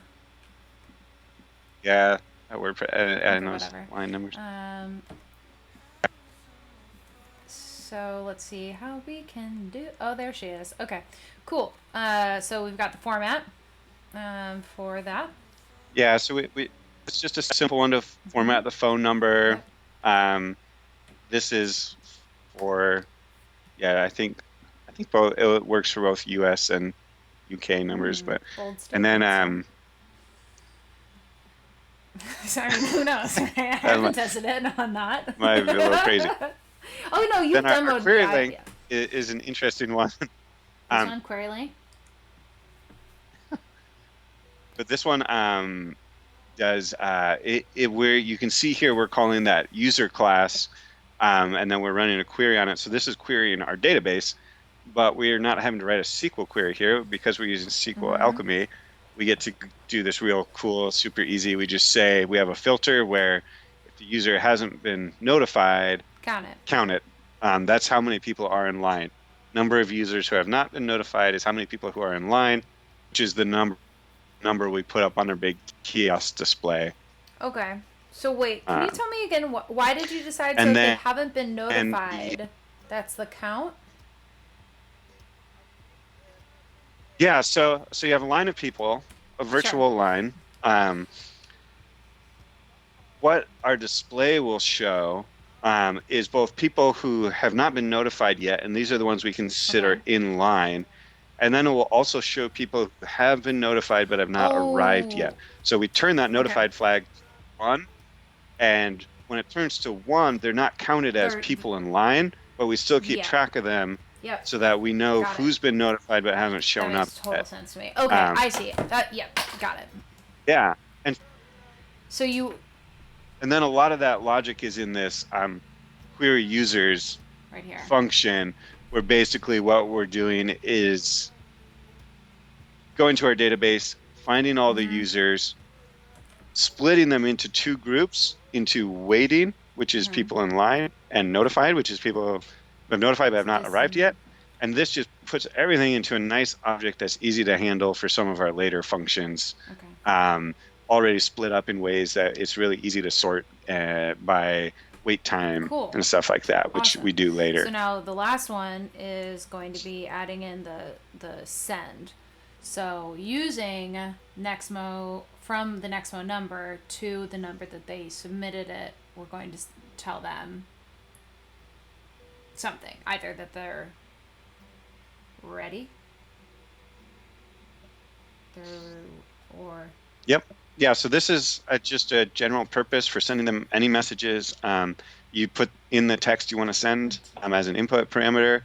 yeah, that word. I Okay, know it's whatever. line numbers. So let's see how we can do. Oh, there she is. Okay, cool. So we've got the format for that. Yeah, so we it's just a simple one to format the phone number. Yep. Um, this is for, yeah, I think both, it works for both US and UK numbers, but Bold and then statements. So, I mean, who knows? I that haven't tested it on that. might be a little crazy. Oh no, Then you've our demoed. query Yeah, length yeah. is an interesting one. This Um, one, query length. but this one does it where you can see here we're calling that user class, and then we're running a query on it. So this is querying our database, but we're not having to write a SQL query here because we're using SQL Alchemy. We get to do this real cool, super easy. We just say we have a filter where if the user hasn't been notified, Count it. count it. That's how many people are in line. Number of users who have not been notified is how many people who are in line, which is the number we put up on our big kiosk display. Okay. So wait, can you Um, tell me again? Why did you decide? So and if they then haven't been and notified, that's the count. yeah, so you have a line of people, a Sure. virtual line. Um, what our display will show is both people who have not been notified yet, and these are the ones we consider Okay. in line. And then it will also show people who have been notified but have not arrived Oh. yet. So we turn that Okay. notified flag on, and when it turns to one, they're not counted as They're. people in line, but we still keep Yeah. track of them Yep. so that we know Got it. who's been notified but hasn't That shown up makes total yet. sense to me. Okay, Um, I see it. That. Yep. Got it. yeah, and So you. and then a lot of that logic is in this query users Right here. function, where basically what we're doing is going to our database, finding all the users, splitting them into two groups, into waiting, which is people in line, and notified, which is people who have notified but have So not this. arrived yet. And this just puts everything into a nice object that's easy to handle for some of our later functions, Okay. already split up in ways that it's really easy to sort by wait time Cool. and stuff like that, which we Awesome. do So later. now the last one is going to be adding in the send. So using Nexmo from the Nexmo number to the number that they submitted it, we're going to tell them something, either that they're ready, or Yep. Yeah, so this is just a general purpose for sending them any messages. You put in the text you want to send as an input parameter,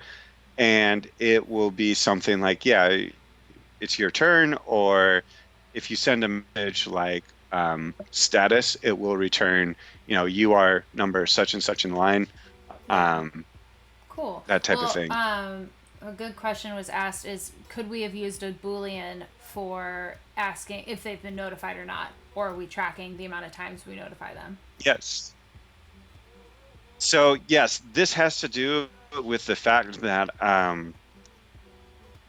and it will be something like, yeah, it's your turn, or if you send a message like status, it will return, you are number such and such in line, yeah. um, Cool. that type of Well, thing. a good question was asked is could we have used a Boolean for asking if they've been notified or not? Or are we tracking the amount of times we notify them? Yes. So yes, this has to do with the fact that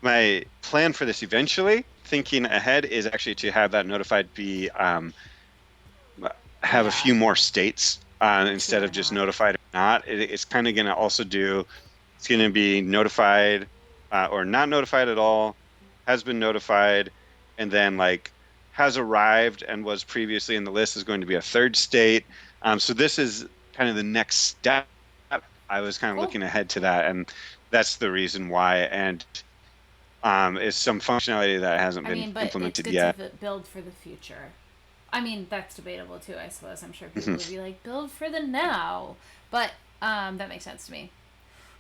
my plan for this eventually, thinking ahead, is actually to have that notified be have a Yeah. few more states True instead or of just not. notified or not. It's kind of going to also it's going to be notified or not notified at all, has been notified, and then like has arrived and was previously in the list is going to be a third state. So this is kind of the next step. I was kind of Cool. looking ahead to that, and that's the reason why. And is some functionality that hasn't I been mean, but it's implemented good to yet. build for the future. I mean, that's debatable too, I suppose. I'm sure people Mhm. would be like, build for the now. But that makes sense to me.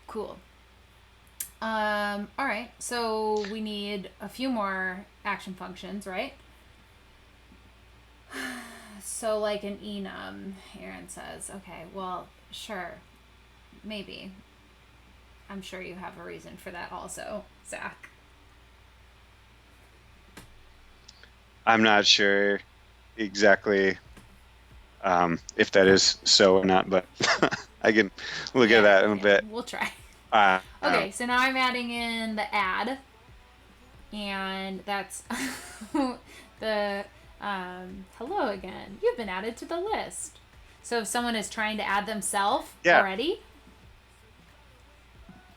Cool. All right. So we need a few more action functions, right? So like an enum, Aaron says. Okay, well, sure. Maybe. I'm sure you have a reason for that also, Zach. I'm not sure exactly if that is so or not, but I can look at that in a bit. We'll try. Uh, Okay, so now I'm adding in the add, and that's the hello again. You've been added to the list. So if someone is trying to add themselves yeah. already,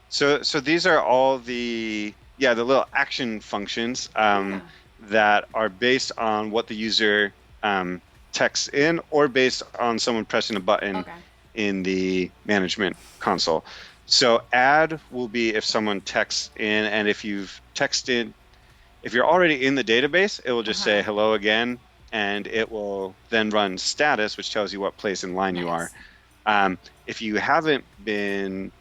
So these are all the the little action functions yeah. that are based on what the user texts in, or based on someone pressing a button Okay. in the management console. So add will be if someone texts in, and if you've texted, if you're already in the database, it will just say hello again, and it will then run status, which tells you what place in line you are. Nice. If you haven't been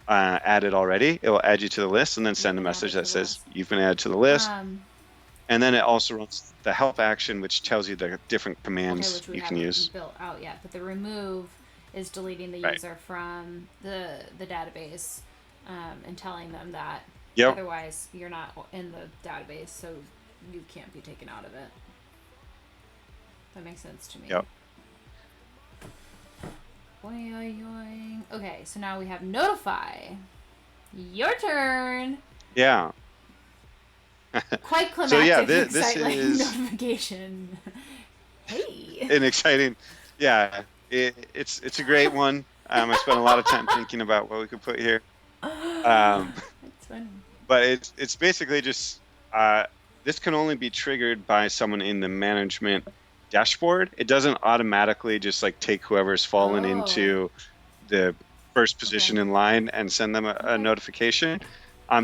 added already, it will add you to the list and then send a message that says you've been added to the list. And then it also runs the help action, which tells you the different commands which we you can haven't use. built out yet, but the remove is deleting the Right. user from the database and telling them that Yep. otherwise you're not in the database, so you can't be taken out of it. That makes sense to me. Yep. Okay, so now we have notify. Your turn. Yeah. Quite climactic, So yeah, this exciting is notification. Hey. An exciting, it's a great one. I spent a lot of time thinking about what we could put here. That's funny. But it's basically just this can only be triggered by someone in the management dashboard. It doesn't automatically just like take whoever's fallen into the first position in line and send them a notification.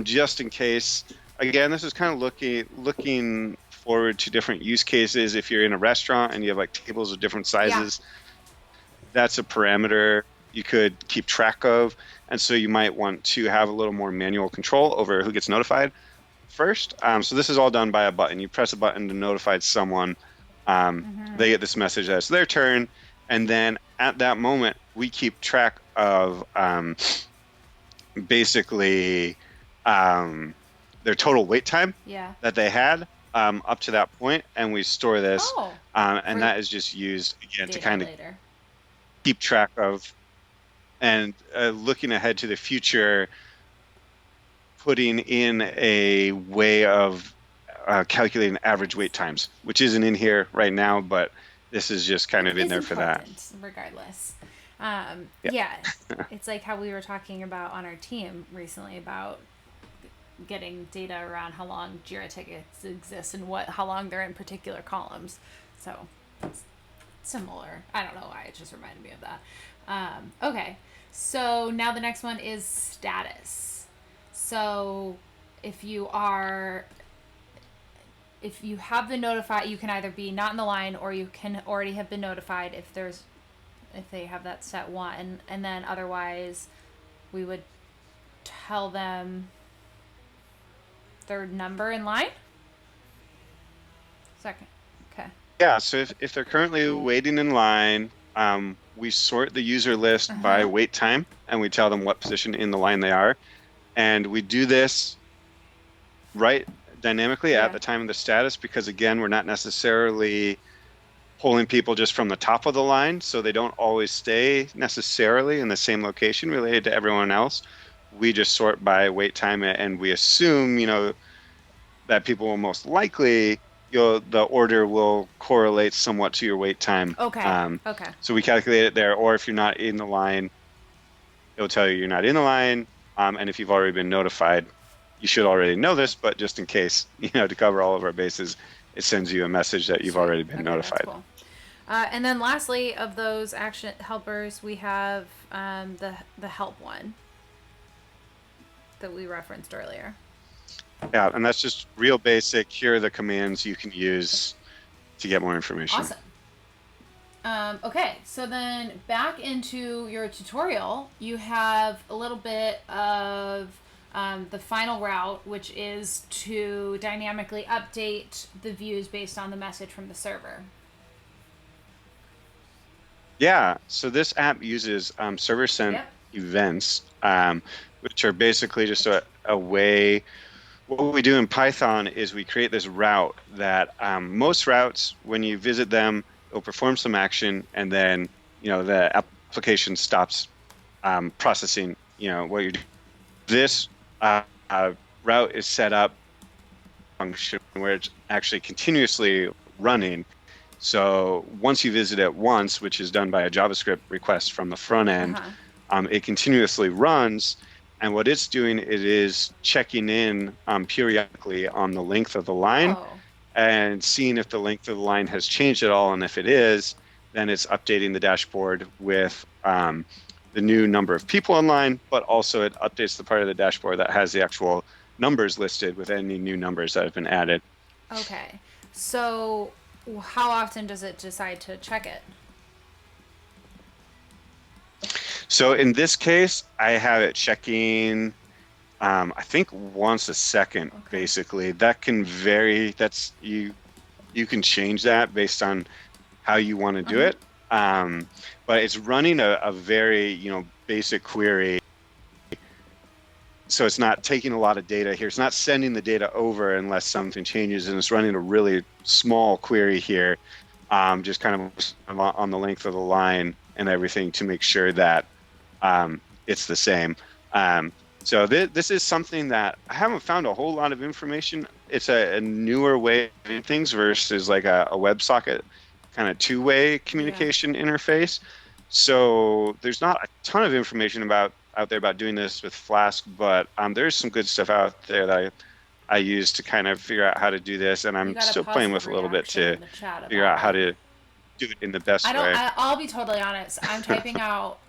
Just in case. Again, this is kind of looking forward to different use cases. If you're in a restaurant and you have like tables of different sizes, that's a parameter you could keep track of. And so you might want to have a little more manual control over who gets notified first. So this is all done by a button. You press a button to notify someone. They get this message that it's their turn. And then at that moment, we keep track of basically their total wait time that they had up to that point. And we store this. And that is just used, again, to kind of keep track of and looking ahead to the future, putting in a way of calculating average wait times, which isn't in here right now, but this is just kind of in there for that. Regardless. It's like how we were talking about on our team recently about getting data around how long Jira tickets exist and how long they're in particular columns. So it's similar. I don't know why, it just reminded me of that. Okay, so now the next one is status. So if you have the notify, you can either be not in the line or you can already have been notified if they have that set one, and then otherwise we would tell them their number in line. Second. Okay. Yeah, so if they're currently waiting in line, we sort the user list by wait time, and we tell them what position in the line they are. And we do this right dynamically at the time of the status, because again, we're not necessarily pulling people just from the top of the line, so they don't always stay necessarily in the same location related to everyone else. We just sort by wait time, and we assume, that people will most likely, the order will correlate somewhat to your wait time. Okay. So we calculate it there, or if you're not in the line, it'll tell you you're not in the line. And if you've already been notified, you should already know this, but just in case, to cover all of our bases, it sends you a message that you've already been notified. That's cool. And then lastly, of those action helpers, we have the help one that we referenced earlier. Yeah, and that's just real basic. Here are the commands you can use to get more information. Awesome. Okay, so then back into your tutorial, you have a little bit of the final route, which is to dynamically update the views based on the message from the server. Yeah, so this app uses server sent Yep. events, which are basically just a way. What we do in Python is we create this route that most routes, when you visit them, it'll perform some action, and then the application stops processing what you're doing. This route is set up function where it's actually continuously running. So once you visit it once, which is done by a JavaScript request from the front end, Uh-huh. it continuously runs. And what it's doing, it is checking in periodically on the length of the line Oh. and seeing if the length of the line has changed at all. And if it is, then it's updating the dashboard with the new number of people online, but also it updates the part of the dashboard that has the actual numbers listed with any new numbers that have been added. Okay. So how often does it decide to check it? So in this case, I have it checking, I think once a second, Okay. basically. That can vary. You can change that based on how you want to do Uh-huh. it. But it's running a very, basic query. So it's not taking a lot of data here. It's not sending the data over unless something changes, and it's running a really small query here, just kind of on the length of the line and everything to make sure that it's the same. So this is something that I haven't found a whole lot of information. It's a newer way of doing things versus like a WebSocket kind of two-way Yeah. communication interface. So there's not a ton of information out there about doing this with Flask, but there's some good stuff out there that I use to kind of figure out how to do this, and You I'm got a still playing with positive a little bit reaction to in the chat figure about out how it. to do it in the best way. I'll be totally honest. I'm typing out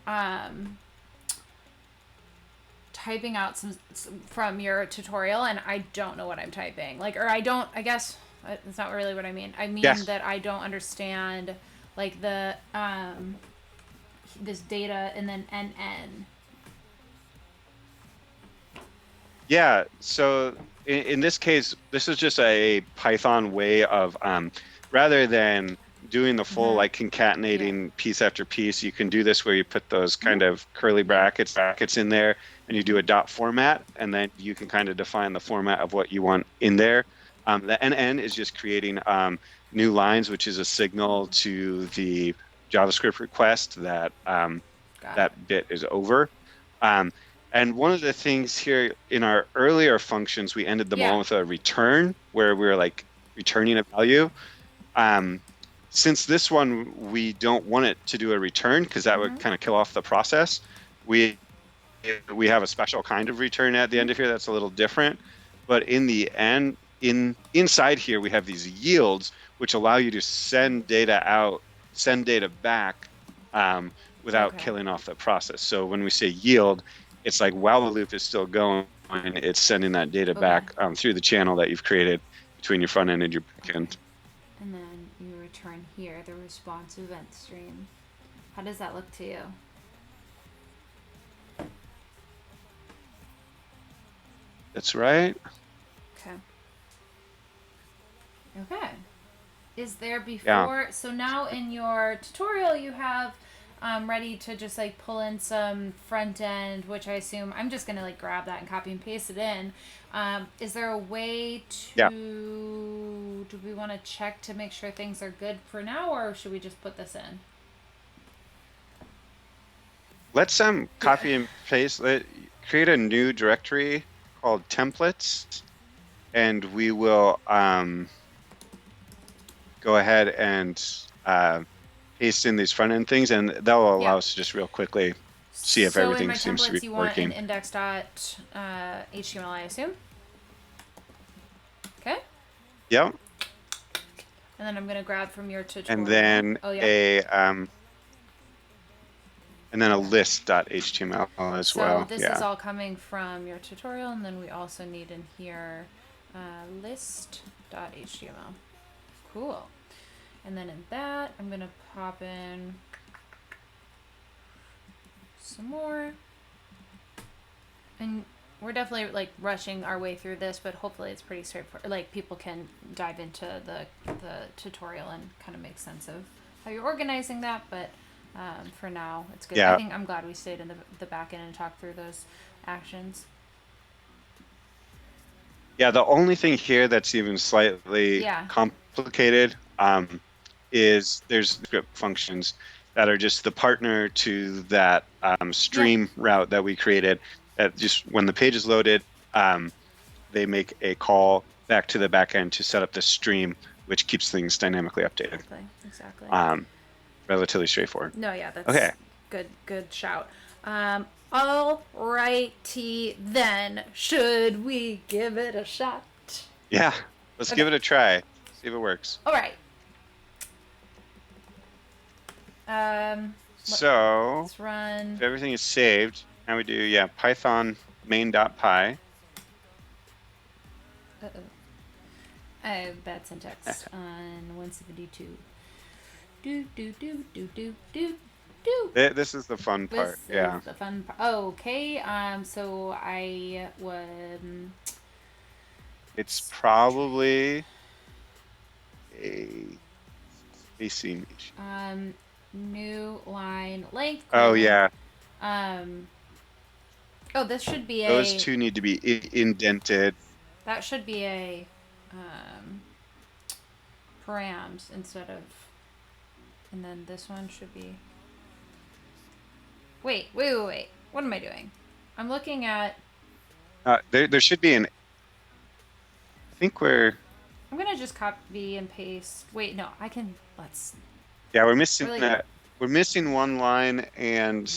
some from your tutorial, and I don't know what I'm typing. Like, or I don't. I guess that's not really what I mean. I mean Yes. that I don't understand like the this data and then NN. Yeah, so in this case, this is just a Python way of rather than doing the full Mm-hmm. like Yeah. concatenating piece after piece, you can do this where you put those Mm-hmm. kind of curly Yeah. brackets in there, and you do a dot format, and then you can kind of define the format of what you want in there. The NN is just creating new lines, which is a signal to the JavaScript request that Got it. that bit is over. Um, and one of the things here in our earlier functions, we ended them all Yeah. with a return where we were like returning a value. Um, since this one, we don't want it to do a return because that would Mm-hmm. kind of kill off the process. We we have a special kind of return at the Mm-hmm. end of here that's a little different. But in the end, inside here, we have these yields, which allow you to send data out, send data back without Okay. killing off the process. So when we say yield, it's like while the loop is still going, it's sending that data Okay. back through the channel that you've created between your front end and your back Okay. end. And then you return here the response event stream. How does that look to you? That's right. Okay. Okay. Is there Yeah. before? So now in your tutorial, you have ready to just like pull in some front end, which I assume I'm just gonna like grab that and copy and paste it in. Is there a way Yeah. to? Do we want to check to make sure things are good for now, or should we just put this in? Let's copy and paste. Create a new directory called templates, and we will go ahead and paste in these front end things, and that will allow Yeah. us to just real quickly see if So in everything my seems to be templates, you want an working. index.html, I assume. Okay. Yep. And then I'm gonna grab from your And tutorial. then Oh yeah. a list.html as So well. this is Yeah. all coming from your tutorial, and then we also need in here list.html. Cool. And then in that, I'm gonna pop in some more. And we're definitely like rushing our way through this, but hopefully it's pretty straightforward. Like people can dive into the tutorial and kind of make sense of how you're organizing that. But for now, it's good. I Yeah. think I'm glad we stayed in the back end and talked through those actions. Yeah, the only thing here that's even slightly Yeah. complicated is there's script functions that are just the partner to that Yeah. stream route that we created. That just when the page is loaded, they make a call back to the backend to set up the stream, which keeps things dynamically updated. Exactly. Exactly. Relatively straightforward. No, yeah, that's Okay. good shout. All righty then. Should we give it a shot? Yeah, let's give it a try. See if it works. All right. So Let's run. if everything is saved, now we do Python main.py. Uh-oh. I have bad syntax on 172. Do do do do do do do. This is the fun part. This is the fun part. Oh, okay. So I would. It's probably a nation. New line length. Oh yeah. Oh, this should be Those two need to be indented. That should be a params instead of, and then this one should be. Wait. What am I doing? I'm looking at. There should be an. I think we're. I'm gonna just copy and paste. Wait, no, I can. Let's. Yeah, we're missing really that. We're missing one line and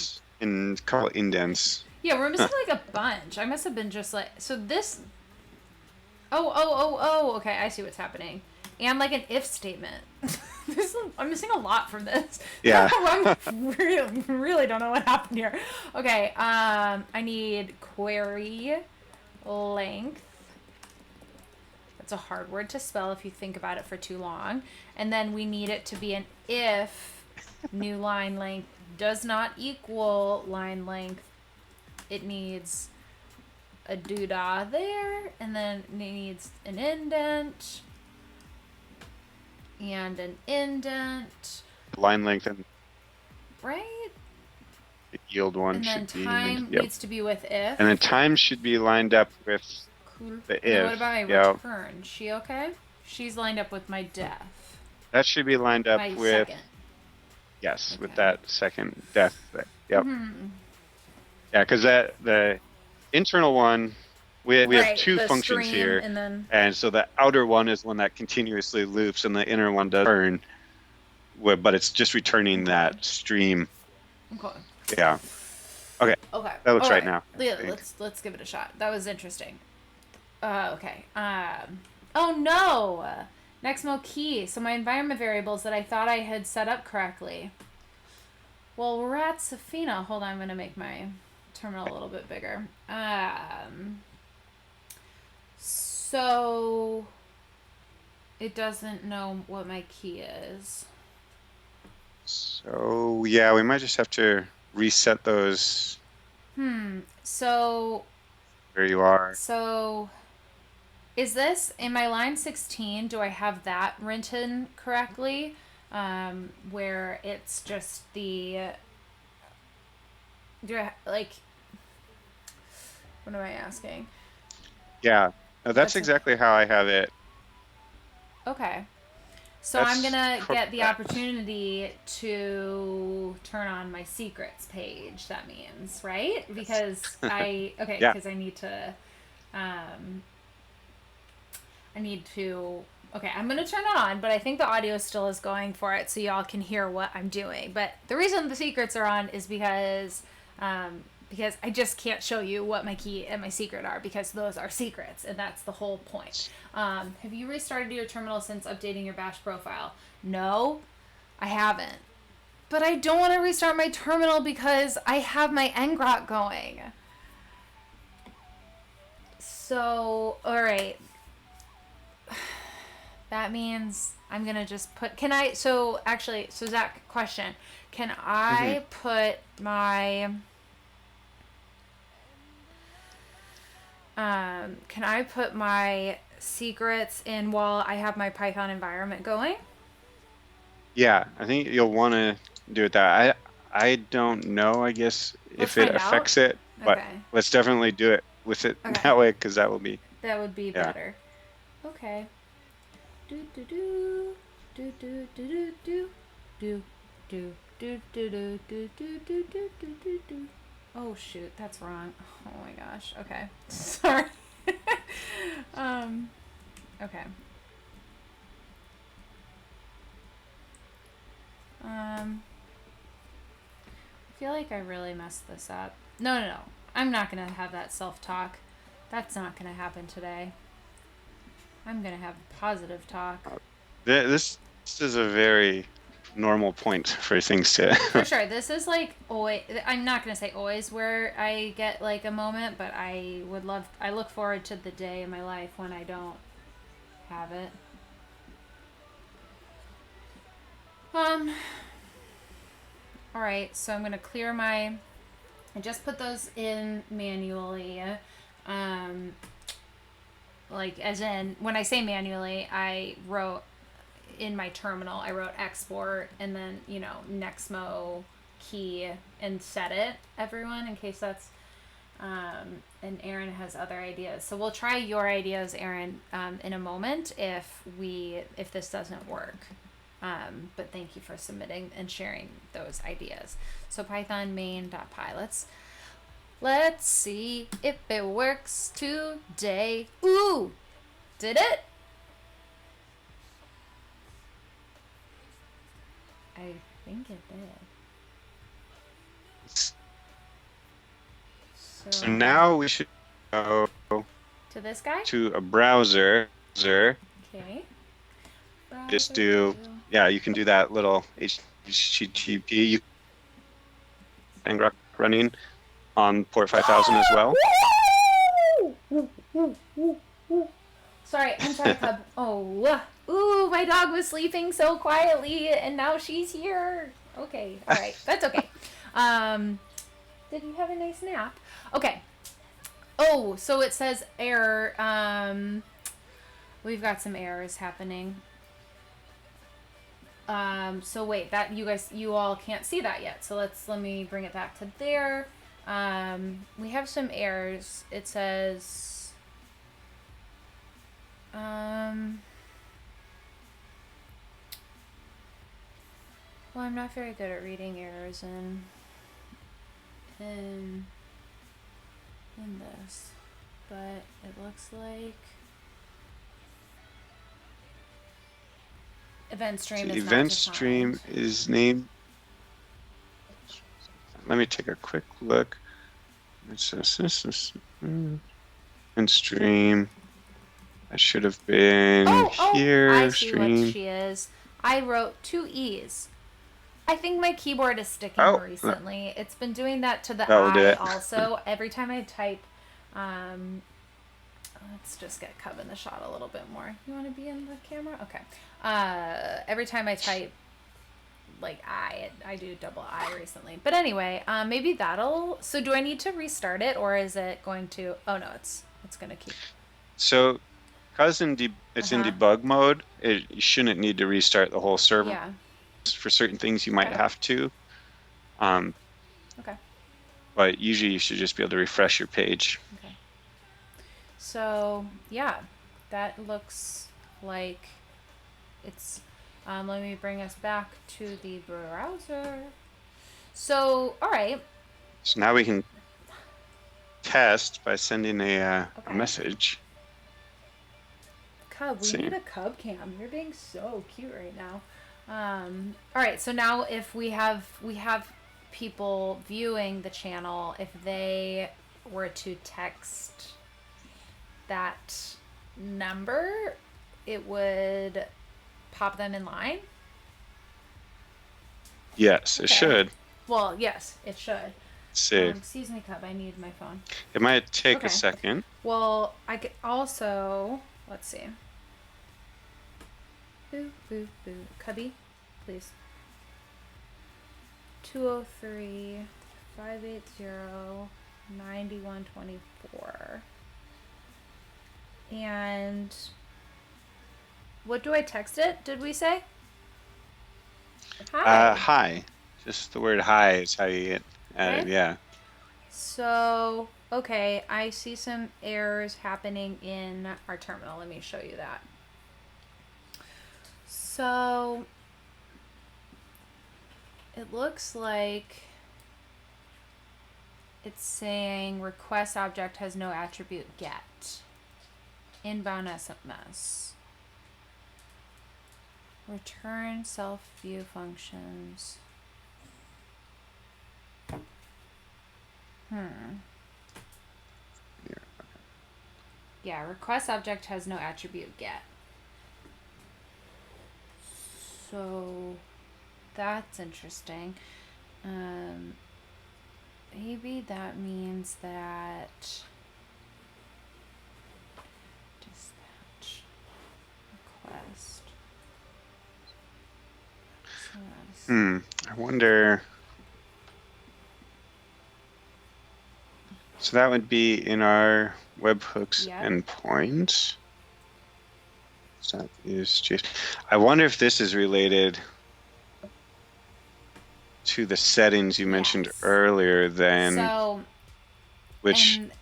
call it indents. Yeah, we're missing like a bunch. I must have been just like so this. Oh. Okay, I see what's happening. And like an if statement. I'm missing a lot from this. Yeah. I really don't know what happened here. Okay, I need query length. That's a hard word to spell if you think about it for too long. And then we need it to be an if new line length does not equal line length. It needs a doodah there, and then it needs an indent and an indent. Line length and right. the yield one and then should be. Time needs to be with if. And then time should be lined up with the if. And what about my return? She okay? She's lined up with my def. That should be lined up my with. Second. Yes, okay. with that second def. Yep. Mm-hmm. Yeah, because the internal one, we have two functions here, and so the outer one is one that continuously loops, and the inner one does turn, but it's just returning that stream. Okay. Yeah. Okay. Okay. That looks right now. Yeah, let's give it a shot. That was interesting. Okay. Oh no! Nexmo key. So my environment variables that I thought I had set up correctly. Well, we're at Safina. Hold on, I'm gonna make my terminal a little bit bigger. So it doesn't know what my key is. So yeah, we might just have to reset those. So There you are. So is this in my line 16? Do I have that written correctly? Where it's just the. Do I like? What am I asking? Yeah, no, that's exactly how I have it. Okay. So That's I'm gonna get the correct. opportunity to turn on my secrets page. That means, right? Because because I need to, okay, I'm gonna turn it on, but I think the audio still is going for it, so y'all can hear what I'm doing. But the reason the secrets are on is because I just can't show you what my key and my secret are because those are secrets, and that's the whole point. Have you restarted your terminal since updating your bash profile? No, I haven't. But I don't want to restart my terminal because I have my ngrok going. So, alright. That means I'm going to just put... So Zach, question. Can I put my... Can I put my secrets in while I have my Python environment going? Yeah, I think you'll want to do it that. I don't know, I guess, Let's if it find out. affects it, but Okay. let's definitely do it with it Okay. that way because that will be, That would be yeah. better. Okay. Do do do do do do do do do do do do do do do do do do do. Oh shoot, that's wrong. Oh my gosh. Okay. Sorry. um okay. I feel like I really messed this up. No, no, no. I'm not going to have that self-talk. That's not going to happen today. I'm going to have positive talk. This is a very normal point for things to. For sure. This is like always, I'm not going to say always where I get like a moment, but I look forward to the day in my life when I don't have it. All right, so I'm going to clear I just put those in manually. Like as in when I say manually, I wrote in my terminal, I wrote export and then, Nexmo key and set it, everyone, in case that's and Aaron has other ideas. So we'll try your ideas, Aaron, in a moment if this doesn't work. But thank you for submitting and sharing those ideas. So Python main.py. Let's see if it works today. Ooh! Did it? I think it did. So now we should go to this guy? to a browser. Okay. Just do, yeah, you can do that little HTTP and running on port 5000 as well. Sorry, I'm sorry, Cub. Oh, ooh, my dog was sleeping so quietly, and now she's here. Okay, all right, that's okay. Did you have a nice nap? Okay. Oh, so it says error. We've got some errors happening. So wait, that you all can't see that yet. So let me bring it back to there. We have some errors. It says, well, I'm not very good at reading errors in this, but it looks like event stream is event not stream is named. Let me take a quick look. It says event stream. I should have been here. I see what she is. I wrote 2 E's. I think my keyboard is sticking recently. It's been doing that to the I also. Every time I type, let's just get Cub in the shot a little bit more. You want to be in the camera? Okay. Every time I type, like I do double I recently. But anyway, maybe that'll. So do I need to restart it, or is it going to? Oh no, it's gonna keep. So, because it's in debug mode, you shouldn't need to restart the whole server. Yeah. For certain things, you might have to. Okay. But usually, you should just be able to refresh your page. Okay. So yeah, that looks like it's. Let me bring us back to the browser. So all right. So now we can test by sending a message. Cub, we need a Cub cam. You're being so cute right now. All right, so now if we have people viewing the channel, if they were to text that number, it would pop them in line? Yes, it should. Well, yes, it should. Let's see. Excuse me, Cub, I need my phone. It might take a second. Well, I could also, let's see. Boo, boo, boo. Cubby, please. 203-580-9124. And what do I text it? Did we say? Hi. Hi. Just the word hi is how you get added. Okay. Yeah. So, okay, I see some errors happening in our terminal. Let me show you that. So, it looks like it's saying request object has no attribute get. Inbound SMS. Return self view functions. Yeah, request object has no attribute get. So that's interesting. Maybe that means that dispatch request. I wonder. So that would be in our webhooks Yep. endpoint. So that is just. I wonder if this is related to the settings you mentioned Yes. earlier. Then, So, which and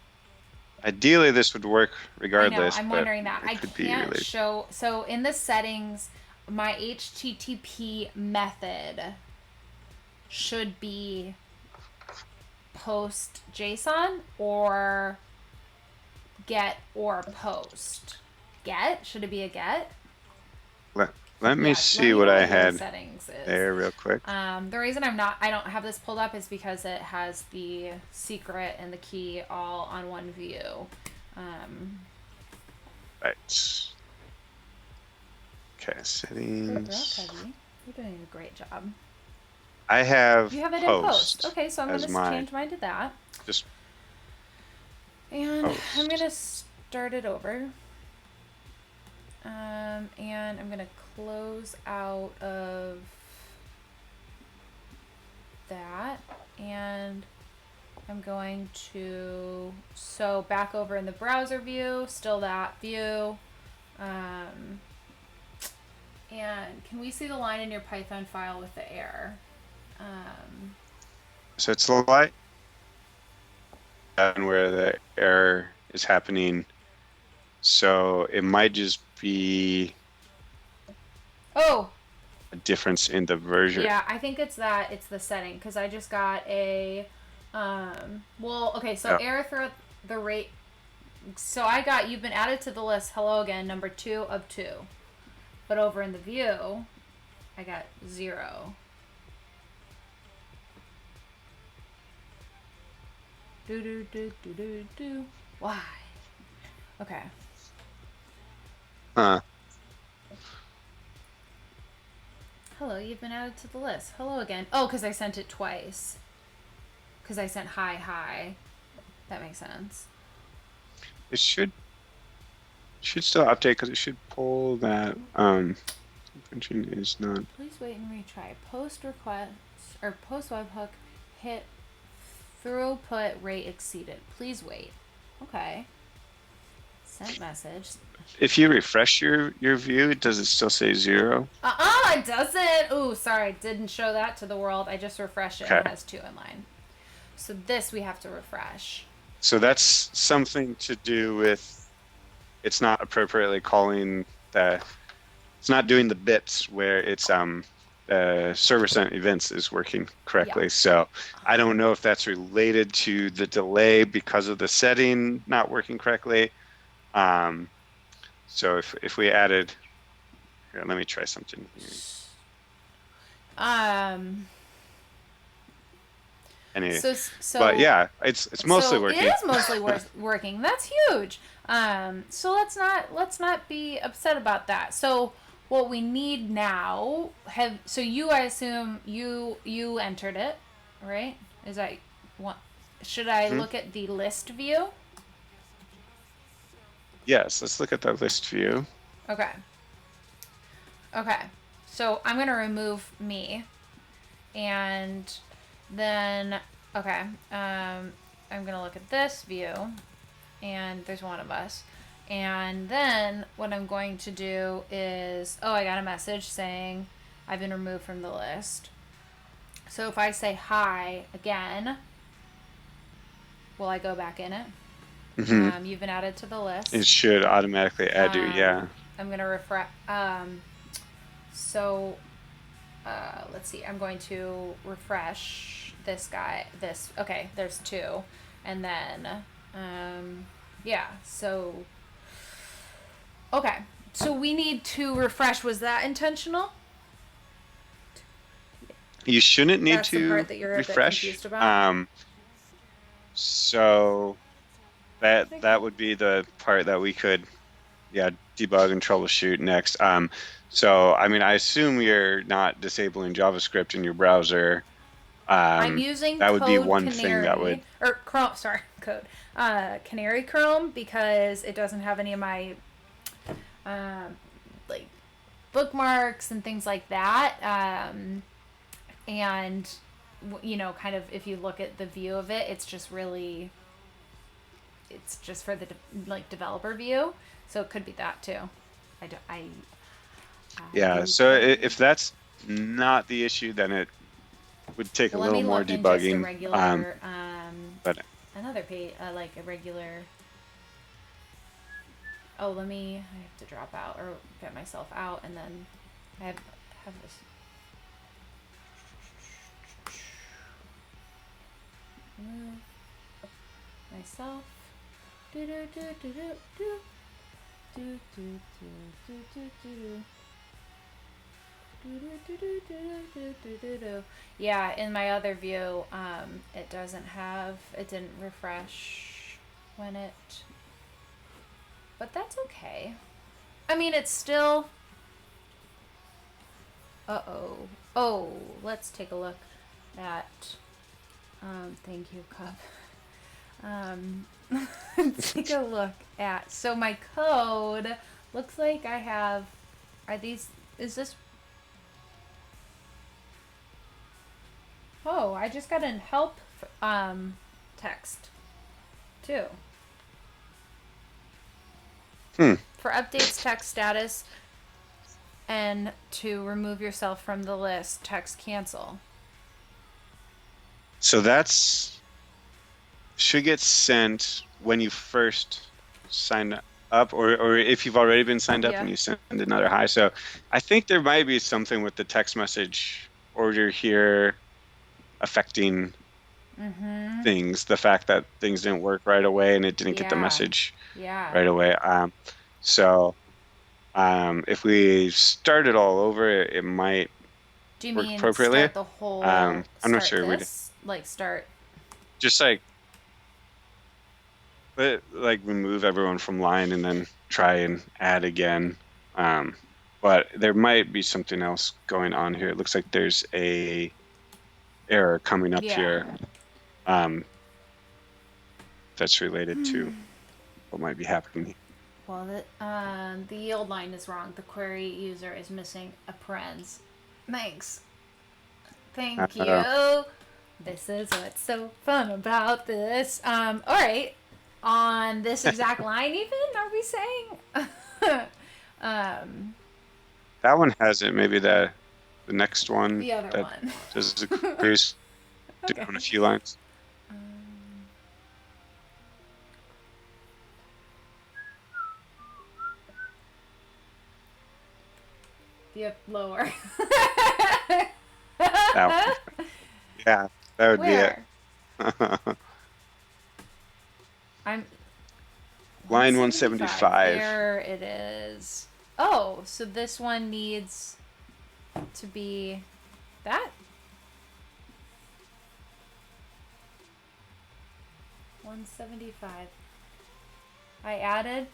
ideally this would work I know, regardless, I'm but wondering that. it I could be can't related. show. So, in the settings, my HTTP method should be post JSON or get or post. Get? Should it be a get? Let me Yeah, let see me what know I what your had settings is. there real quick. The reason I don't have this pulled up is because it has the secret and the key all on one view. Right. Okay, settings. Cubby, you're doing a great job. I have You have it in post. post Okay, so I'm as going to mine. change mine to that. Just And I'm going post. to start it over. And I'm going to close out of that. And I'm going to, so back over in the browser view, still that view. And can we see the line in your Python file with the error? So it's the light down where the error is happening. So it might just be Oh, a difference in the version. yeah, I think it's that. It's the setting because I just got a. Well, okay, so Oh, error throughout the rate. So I got you've been added to the list. Hello again, number 2 of 2. But over in the view, I got 0. Do. Why? Okay. huh. Hello, you've been added to the list. Hello again. Oh, because I sent it twice. Because I sent hi. That makes sense. It should still update because it should pull that function is not. Please wait and retry. Post request or post webhook hit throughput rate exceeded. Please wait. Okay. Sent message. If you refresh your view, does it still say 0? It doesn't. Ooh, sorry, didn't show that to the world. I just refreshed it Okay. and it has 2 in line. So this we have to refresh. So that's something to do with it's not appropriately calling it's not doing the bits where it's server sent events is working correctly. Yeah. So I don't know if that's related to the delay because of the setting not working correctly. So if we added here, let me try something here. Anyway, So but yeah, it's mostly working. It is mostly working. That's huge. So let's not be upset about that. So what we need now I assume you entered it, right? Is that what? Should I look at the list view? Yes, let's look at the list view. Okay. So I'm gonna remove me, and then I'm gonna look at this view, and there's one of us, And then what I'm going to do is, oh, I got a message saying I've been removed from the list. So if I say hi again, will I go back in it? You've been added to the list. It should automatically add you, yeah. I'm going to refresh. So let's see. I'm going to refresh this guy. Okay, there's 2. And then, yeah, so, okay. So we need to refresh. Was that intentional? You shouldn't need That's the to part that you're a bit refresh. confused about? So that would be the part that we could, debug and troubleshoot next. So I mean, I assume you're not disabling JavaScript in your browser. I'm using that would be Code one Canary, thing that would, or Chrome. Sorry, Code Canary Chrome, because it doesn't have any of my like bookmarks and things like that. And kind of if you look at the view of it, it's just for the developer view. So it could be that too. So if that's not the issue, then it would take a little more debugging. Just a regular, but another page, like a regular. Oh, I have to drop out or get myself out, and then I have this. Move myself. Do do do do do do do do do do do do. Yeah, in my other view, it didn't refresh when it, but that's okay. I mean, it's still, oh, let's take a look at, thank you, Cup. Let's take a look at, so my code looks like I have, is this, oh, I just got an help text too. For updates, text status, and to remove yourself from the list, text cancel. So that's should get sent when you first sign up, or if you've already been signed up and you send another hi. So I think there might be something with the text message order here affecting things. The fact that things didn't work right away and it didn't get the message right away. So if we start it all over, it might work appropriately. Start the whole? I'm not sure. Start. Just remove everyone from line and then try and add again. But there might be something else going on here. It looks like there's a error coming up here. That's related to what might be happening. Well, the yield line is wrong. The query user is missing a parens. Thanks. Thank you. This is what's so fun about this. All right. On this exact line, even, are we saying? That one has it. Maybe the next one. The other one. Does queries on a few lines. Yep, lower. That one. Yeah, that would be it. I'm line 175. There it is. Oh, so this one needs to be that? 175. I added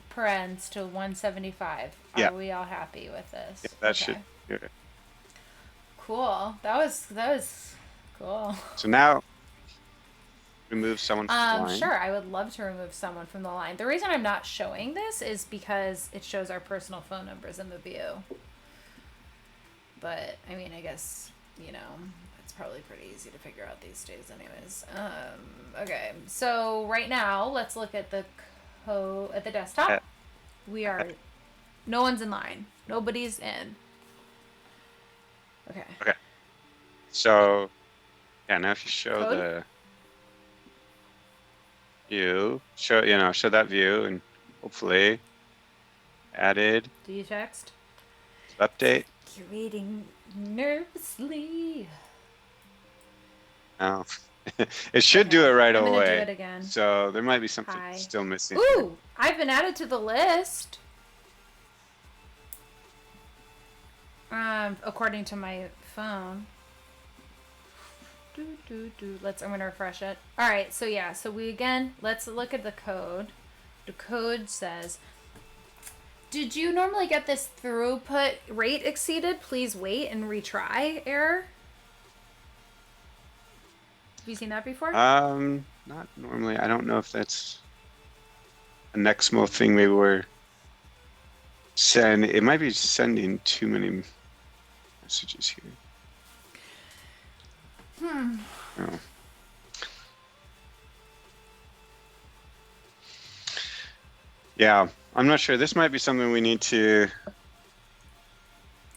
parens to 175. Are we all happy with this? Yeah, that should do it. Cool. That was cool. So now remove someone from the line. Sure, I would love to remove someone from the line. The reason I'm not showing this is because it shows our personal phone numbers in the view. But I mean, I guess, it's probably pretty easy to figure out these days anyways. Okay, so right now let's look at the code at the desktop. No one's in line. Nobody's in. Okay. Okay. So, yeah, now if you show Code? the view, show that view, and hopefully added Do you text? update. You're waiting nervously. Oh. It should do it right I'm away. gonna do it again. So there might be something Hi. still missing. Ooh, I've been added to the list. According to my phone. I'm gonna refresh it. All right, so yeah, let's look at the code. The code says, did you normally get this throughput rate exceeded? Please wait and retry error. Have you seen that before? Not normally. I don't know if that's a Nexmo thing. Maybe we're it might be sending too many messages here. Oh. Yeah, I'm not sure. This might be something we need to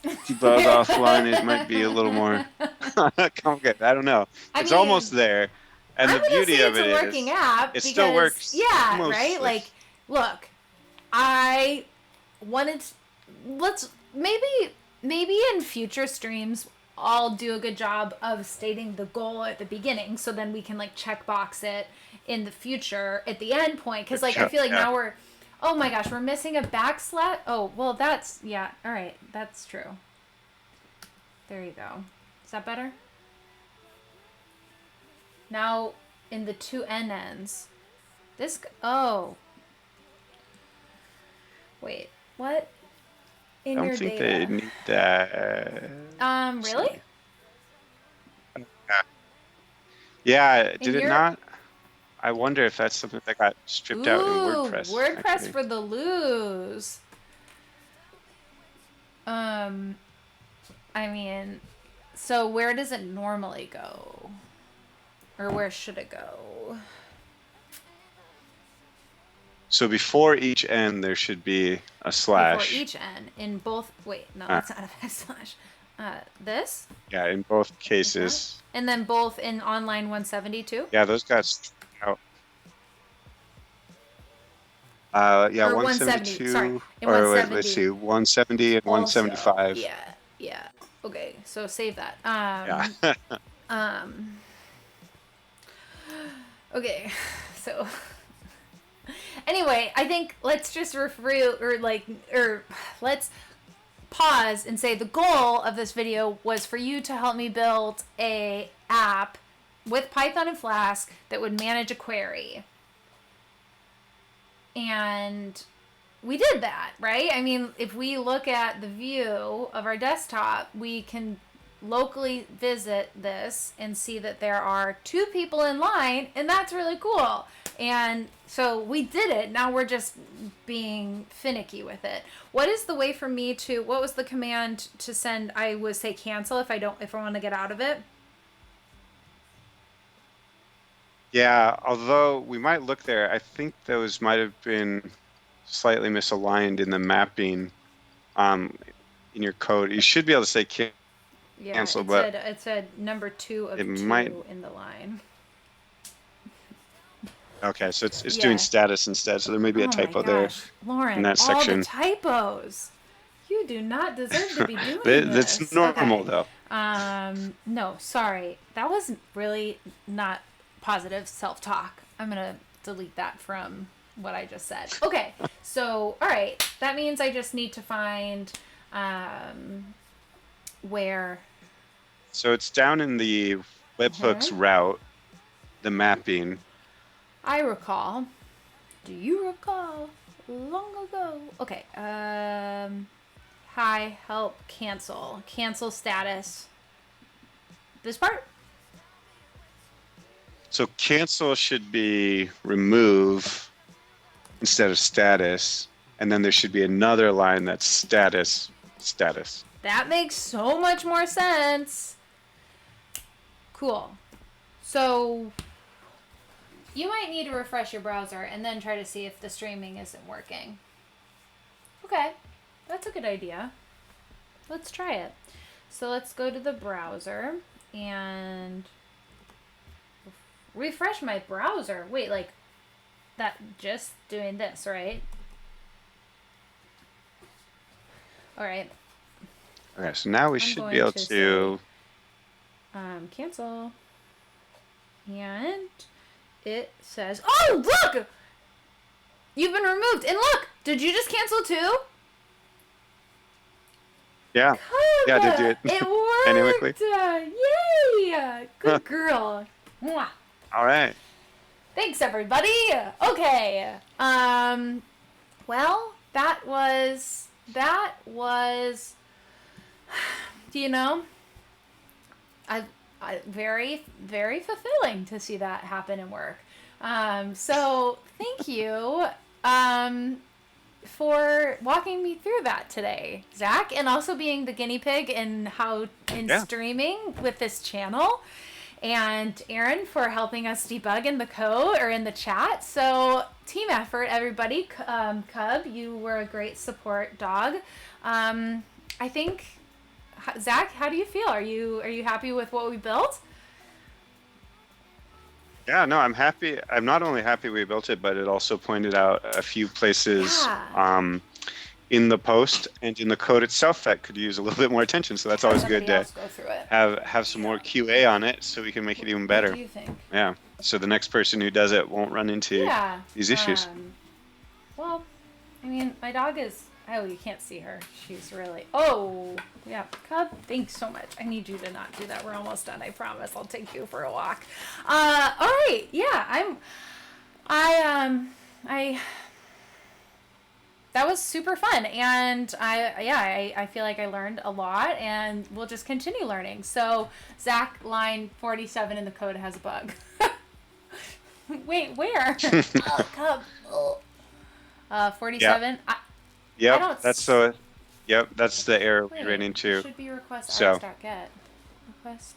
debug offline. It might be a little more complicated. I don't know. It's almost there. And the beauty of it is, it's a working app. It still works. Yeah, mostly. Right? Like, look, I wanted maybe in future streams I'll do a good job of stating the goal at the beginning, so then we can like checkbox it in the future at the end point. Because like I feel like now oh my gosh, we're missing a backslash. Oh well, all right, that's true. There you go. Is that better? Now in the two ends, wait, what? I don't think they need that. Really? Yeah, did it not? I wonder if that's something that got stripped out in WordPress. WordPress for the lose. I mean, so where does it normally go? Or where should it go? So before each N, there should be a slash. Before each N, in both... Wait, no, that's not a backslash. This? Yeah, in both cases. And then both in online 172? Yeah, those got stripped out. Yeah, or 172. Sorry, or wait, let's see, 170 and 175. Yeah. Okay, so save that. Okay, so... Anyway, I think let's just let's pause and say the goal of this video was for you to help me build a app with Python and Flask that would manage a query. And we did that, right? I mean, if we look at the view of our desktop, we can locally visit this and see that there are 2 people in line, and that's really cool. And so we did it. Now we're just being finicky with it. What is the way for me to, what was the command to send? I would say cancel if I want to get out of it. Yeah, although we might look there, I think those might have been slightly misaligned in the mapping in your code. You should be able to say cancel, but it said number 2 of 2 in the line. Okay, so it's doing status instead, so there may be a typo there. Lauren, in that section. All the typos. You do not deserve to be doing this. That's normal, though. No, sorry. That was really not positive self-talk. I'm going to delete that from what I just said. Okay, so, all right. That means I just need to find where... So it's down in the webhooks route, the mapping. I recall. Do you recall? Long ago. Okay. Hi, help, cancel. Cancel status. This part? So cancel should be remove instead of status. And then there should be another line that's status. That makes so much more sense. Cool. So... You might need to refresh your browser and then try to see if the streaming isn't working. Okay, that's a good idea. Let's try it. So let's go to the browser and refresh my browser. Wait, like that, just doing this, right? All right. Okay, so now we should be able to cancel. And it says, oh, look! You've been removed. And look, did you just cancel too? Yeah. Yeah, I did do it. It worked. Yay! Good girl. Mwah. All right. Thanks, everybody. Okay. Well, that was, you know, I very, very fulfilling to see that happen and work. So thank you, for walking me through that today, Zach, and also being the guinea pig in streaming with this channel. And Aaron for helping us debug in the code or in the chat. So team effort, everybody. Cub, you were a great support dog. I think, Zach, how do you feel? Are you happy with what we built? Yeah, no, I'm happy. I'm not only happy we built it, but it also pointed out a few places in the post and in the code itself that could use a little bit more attention. So that's always good to go through it. have some more QA on it so we can make it even better. What do you think? Yeah. So the next person who does it won't run into these issues. Well, I mean, my dog is... Oh, you can't see her. She's really... Oh, yeah. Cub, thanks so much. I need you to not do that. We're almost done. I promise. I'll take you for a walk. All right. Yeah, that was super fun. And I feel like I learned a lot, and we'll just continue learning. So, Zach, line 47 in the code has a bug. Wait, where? Oh, Cub. Oh. 47? Yeah. Yep, that's the error we ran into. It should be request args.get. Request.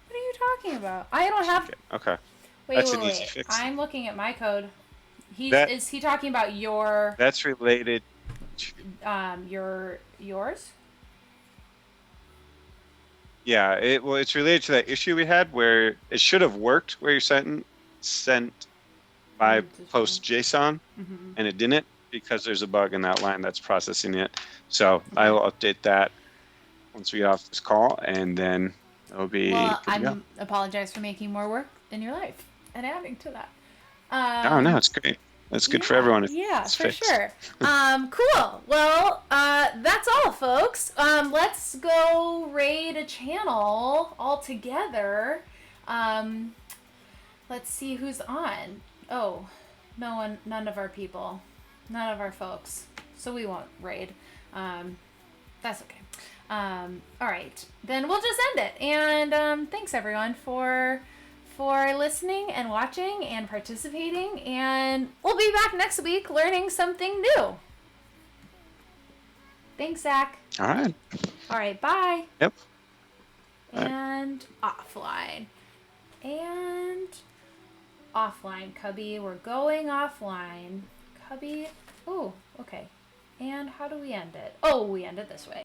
What are you talking about? I don't have. Okay. Wait. Easy fix. I'm looking at my code. Is he talking about your? That's related. To... yours. Yeah. It's related to that issue we had where it should have worked where you sent by post JSON, and it didn't, because there's a bug in that line that's processing it. So I will update that once we get off this call, and then it'll be. Well, I apologize for making more work in your life and adding to that. No, it's great. That's good for everyone. It's for fixed. Sure. Cool. Well, that's all, folks. Let's go raid a channel all together. Let's see who's on. Oh, none of our people. None of our folks, so we won't raid. That's okay. All right, then we'll just end it. And thanks everyone for listening and watching and participating. And we'll be back next week learning something new. Thanks, Zach. All right. All right. Bye. Yep. And offline. And offline, Cubby. We're going offline. Cubby. Oh, okay. And how do we end it? Oh, we end it this way.